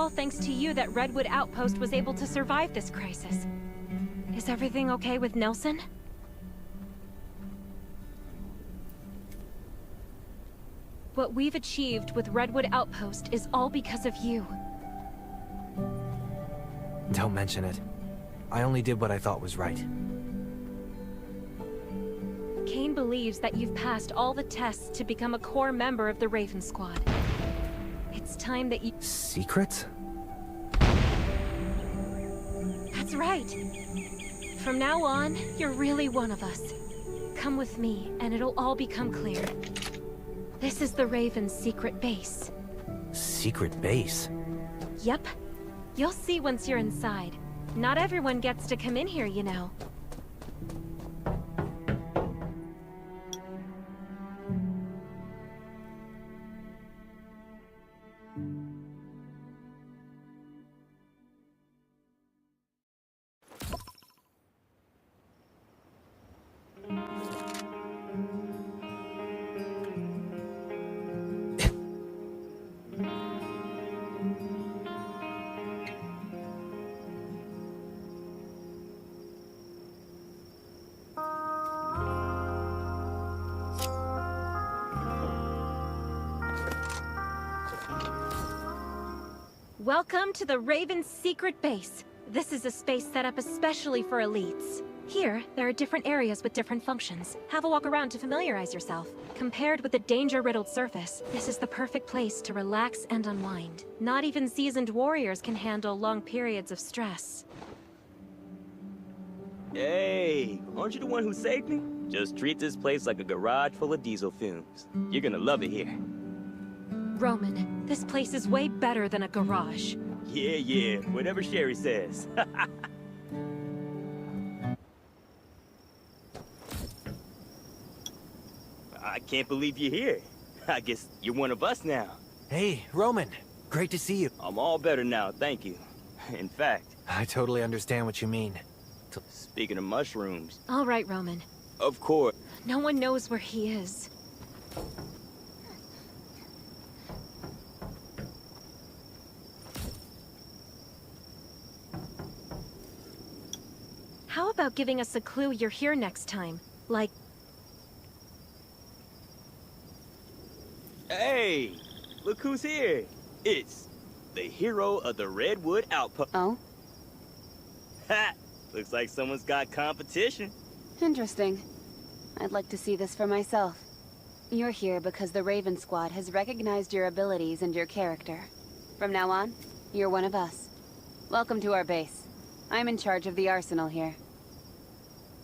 all thanks to you that Redwood Outpost was able to survive this crisis. Is everything okay with Nelson? What we've achieved with Redwood Outpost is all because of you. Don't mention it. I only did what I thought was right. Kane believes that you've passed all the tests to become a core member of the Raven Squad. It's time that you... Secrets? That's right. From now on, you're really one of us. Come with me, and it'll all become clear. This is the Raven's secret base. Secret base? Yep. You'll see once you're inside. Not everyone gets to come in here, you know. Welcome to the Raven's secret base. This is a space set up especially for elites. Here, there are different areas with different functions. Have a walk around to familiarize yourself. Compared with the danger-riddled surface, this is the perfect place to relax and unwind. Not even seasoned warriors can handle long periods of stress. Hey, aren't you the one who saved me? Just treat this place like a garage full of diesel fumes. You're gonna love it here. Roman, this place is way better than a garage. Yeah, whatever Sherry says. I can't believe you're here. I guess you're one of us now. Hey, Roman. Great to see you. I'm all better now, thank you. In fact... I totally understand what you mean. Speaking of mushrooms... All right, Roman. Of course. No one knows where he is. How about giving us a clue you're here next time? Like... Hey! Look who's here! It's the hero of the Redwood Outpost. Oh? Ha! Looks like someone's got competition. Interesting. I'd like to see this for myself. You're here because the Raven Squad has recognized your abilities and your character. From now on, you're one of us. Welcome to our base. I'm in charge of the arsenal here.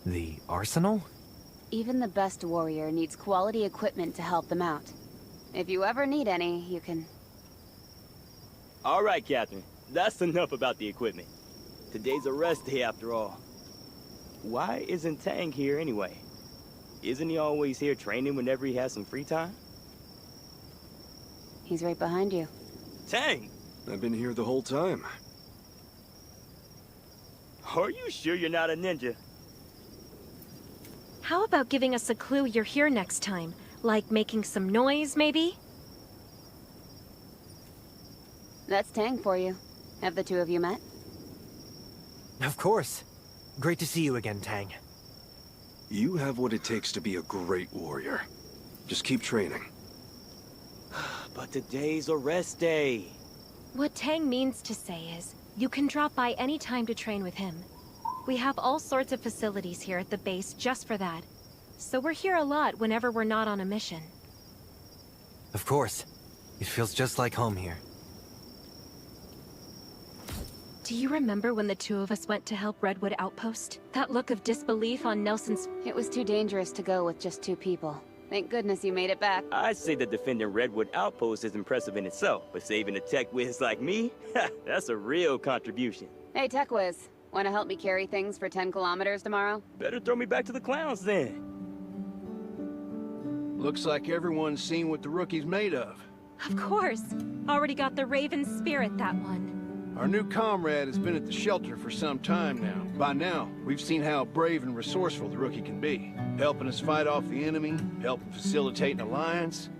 The arsenal? Even the best warrior needs quality equipment to help them out. If you ever need any, you can... All right, Catherine. That's enough about the equipment. Today's a rest day after all. Why isn't Tang here anyway? Isn't he always here training whenever he has some free time? He's right behind you. Tang! I've been here the whole time. Are you sure you're not a ninja? How about giving us a clue you're here next time? Like making some noise, maybe? That's Tang for you. Have the two of you met? Of course. Great to see you again, Tang. You have what it takes to be a great warrior. Just keep training. But today's a rest day. What Tang means to say is, you can drop by any time to train with him. We have all sorts of facilities here at the base just for that. So we're here a lot whenever we're not on a mission. Of course. It feels just like home here. Do you remember when the two of us went to help Redwood Outpost? That look of disbelief on Nelson's... It was too dangerous to go with just two people. Thank goodness you made it back. I'd say that defending Redwood Outpost is impressive in itself, but saving a tech whiz like me? That's a real contribution. Hey, Tech Whiz. Want to help me carry things for 10 kilometers tomorrow? Better throw me back to the clowns then. Looks like everyone's seen what the rookie's made of. Of course. Already got the Raven spirit, that one. Our new comrade has been at the shelter for some time now. By now, we've seen how brave and resourceful the rookie can be. Helping us fight off the enemy, helping facilitate an alliance.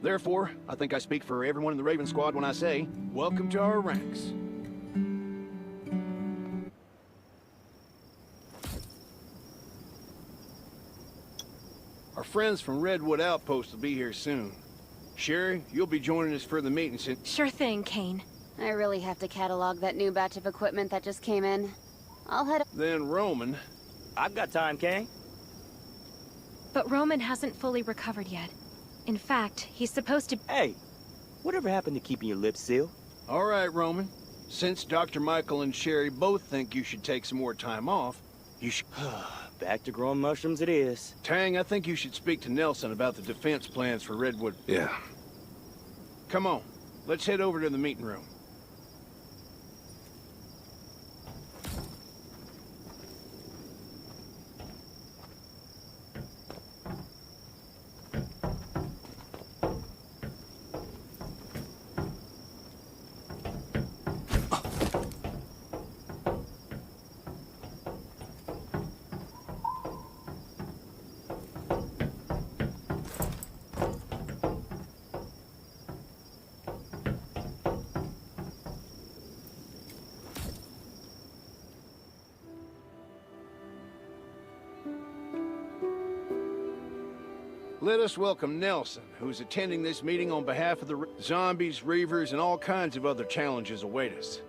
Therefore, I think I speak for everyone in the Raven Squad when I say, welcome to our ranks. Our friends from Redwood Outpost will be here soon. Sherry, you'll be joining us for the meeting soon. Sure thing, Kane. I really have to catalog that new batch of equipment that just came in. I'll head up. Then Roman. I've got time, Kane. But Roman hasn't fully recovered yet. In fact, he's supposed to... Hey, whatever happened to keeping your lips sealed? All right, Roman. Since Dr. Michael and Sherry both think you should take some more time off, you should... Back to growing mushrooms it is. Tang, I think you should speak to Nelson about the defense plans for Redwood. Yeah. Come on, let's head over to the meeting room. Let us welcome Nelson, who's attending this meeting on behalf of the zombies, reavers, and all kinds of other challenges await us.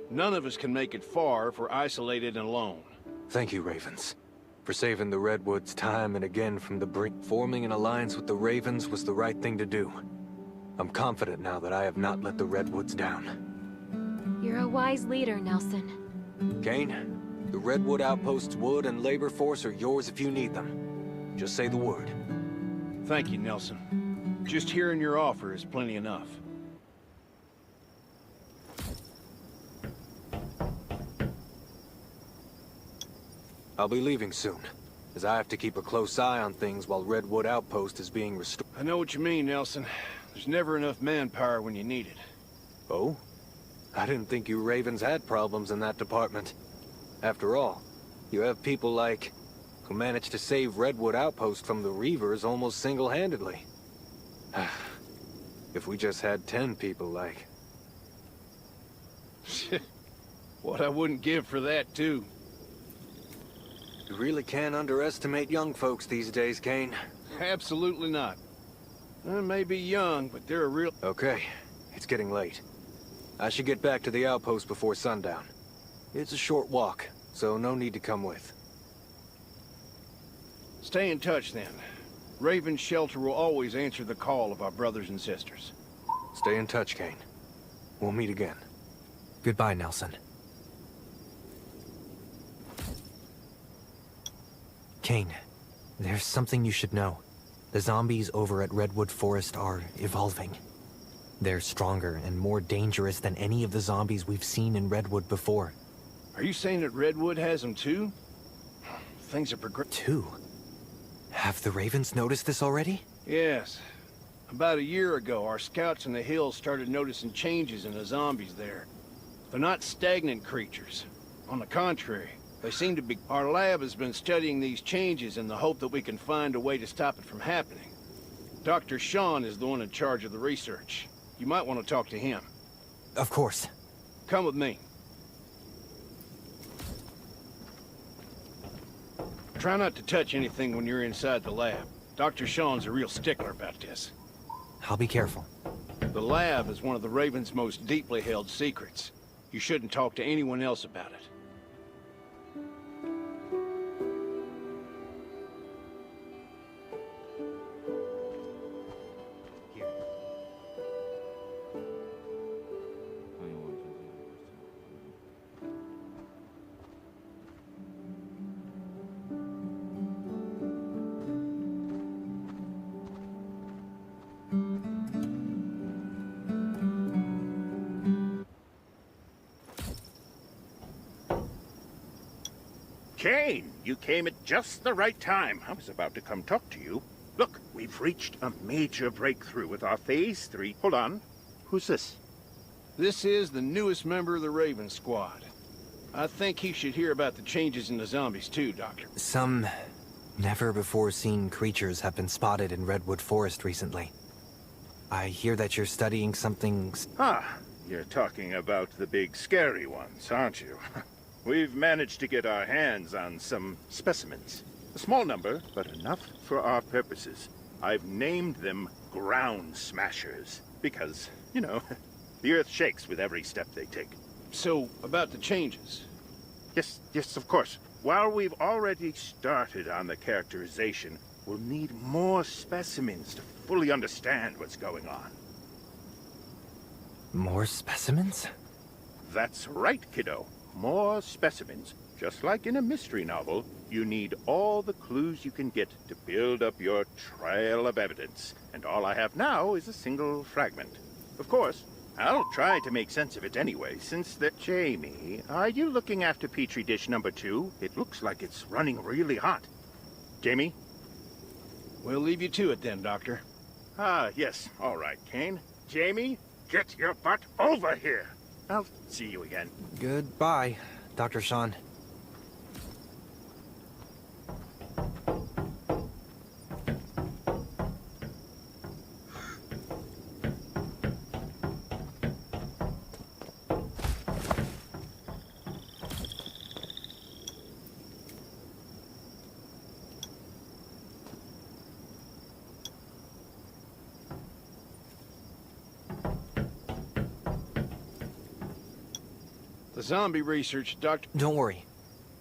None of us can make it far if we're isolated and alone. Thank you, Ravens, for saving the Redwoods time and again from the brink. Forming an alliance with the Ravens was the right thing to do. I'm confident now that I have not let the Redwoods down. You're a wise leader, Nelson. Kane, the Redwood Outpost's wood and labor force are yours if you need them. Just say the word. Thank you, Nelson. Just hearing your offer is plenty enough. I'll be leaving soon, as I have to keep a close eye on things while Redwood Outpost is being restored. I know what you mean, Nelson. There's never enough manpower when you need it. Oh? I didn't think you Ravens had problems in that department. After all, you have people like... who managed to save Redwood Outpost from the Reavers almost single-handedly. If we just had 10 people like... What I wouldn't give for that, too. You really can't underestimate young folks these days, Kane. Absolutely not. They may be young, but they're a real... Okay, it's getting late. I should get back to the outpost before sundown. It's a short walk, so no need to come with. Stay in touch, then. Raven's shelter will always answer the call of our brothers and sisters. Stay in touch, Kane. We'll meet again. Goodbye, Nelson. Kane, there's something you should know. The zombies over at Redwood Forest are evolving. They're stronger and more dangerous than any of the zombies we've seen in Redwood before. Are you saying that Redwood has them too? Things are progressing. Two? Have the Ravens noticed this already? Yes. About a year ago, our scouts in the hills started noticing changes in the zombies there. They're not stagnant creatures. On the contrary, they seem to be... Our lab has been studying these changes in the hope that we can find a way to stop it from happening. Dr. Sean is the one in charge of the research. You might want to talk to him. Of course. Come with me. Try not to touch anything when you're inside the lab. Dr. Sean's a real stickler about this. I'll be careful. The lab is one of the Raven's most deeply held secrets. You shouldn't talk to anyone else about it. Kane, you came at just the right time. I was about to come talk to you. Look, we've reached a major breakthrough with our Phase 3. Hold on. Who's this? This is the newest member of the Raven Squad. I think he should hear about the changes in the zombies too, Doctor. Some never-before-seen creatures have been spotted in Redwood Forest recently. I hear that you're studying something... Ah, you're talking about the big scary ones, aren't you? We've managed to get our hands on some specimens. A small number, but enough for our purposes. I've named them ground smashers. Because, you know, the Earth shakes with every step they take. So, about the changes? Yes, of course. While we've already started on the characterization, we'll need more specimens to fully understand what's going on. More specimens? That's right, kiddo. More specimens. Just like in a mystery novel, you need all the clues you can get to build up your trail of evidence. And all I have now is a single fragment. Of course, I'll try to make sense of it anyway, since that... Jamie, are you looking after Petri dish number 2? It looks like it's running really hot. Jamie? We'll leave you to it then, Doctor. Ah, yes. All right, Kane. Jamie, get your butt over here. I'll see you again. Goodbye, Dr. Sean. The zombie research, Doctor... Don't worry.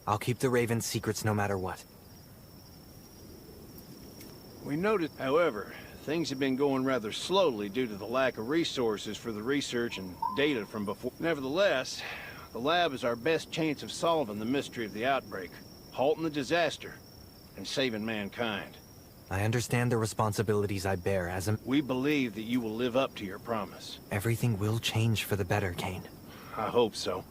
I'll keep the Raven's secrets no matter what. We noticed, however, things have been going rather slowly due to the lack of resources for the research and data from before. Nevertheless, the lab is our best chance of solving the mystery of the outbreak, halting the disaster, and saving mankind. I understand the responsibilities I bear as a... We believe that you will live up to your promise. Everything will change for the better, Kane. I hope so.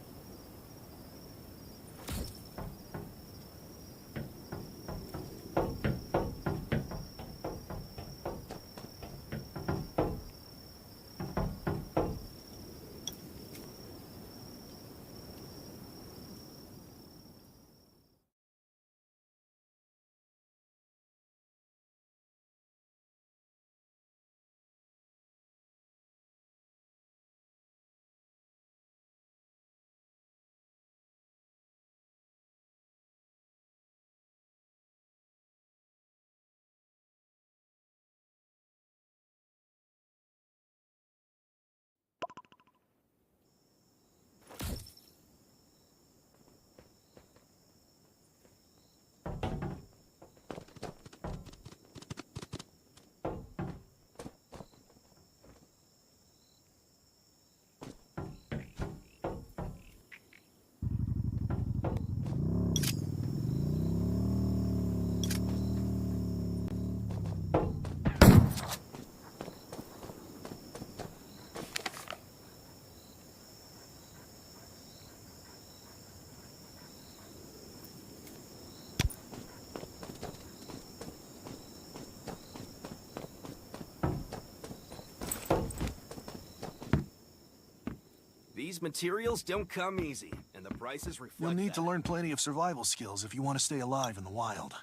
These materials don't come easy, and the prices reflect You'll need that. to learn plenty of survival skills if you want to stay alive in the wild.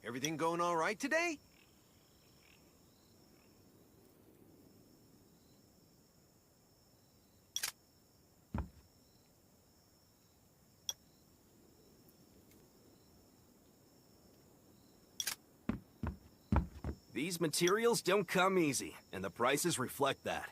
Everything going all right today? These materials don't come easy, and the prices reflect that.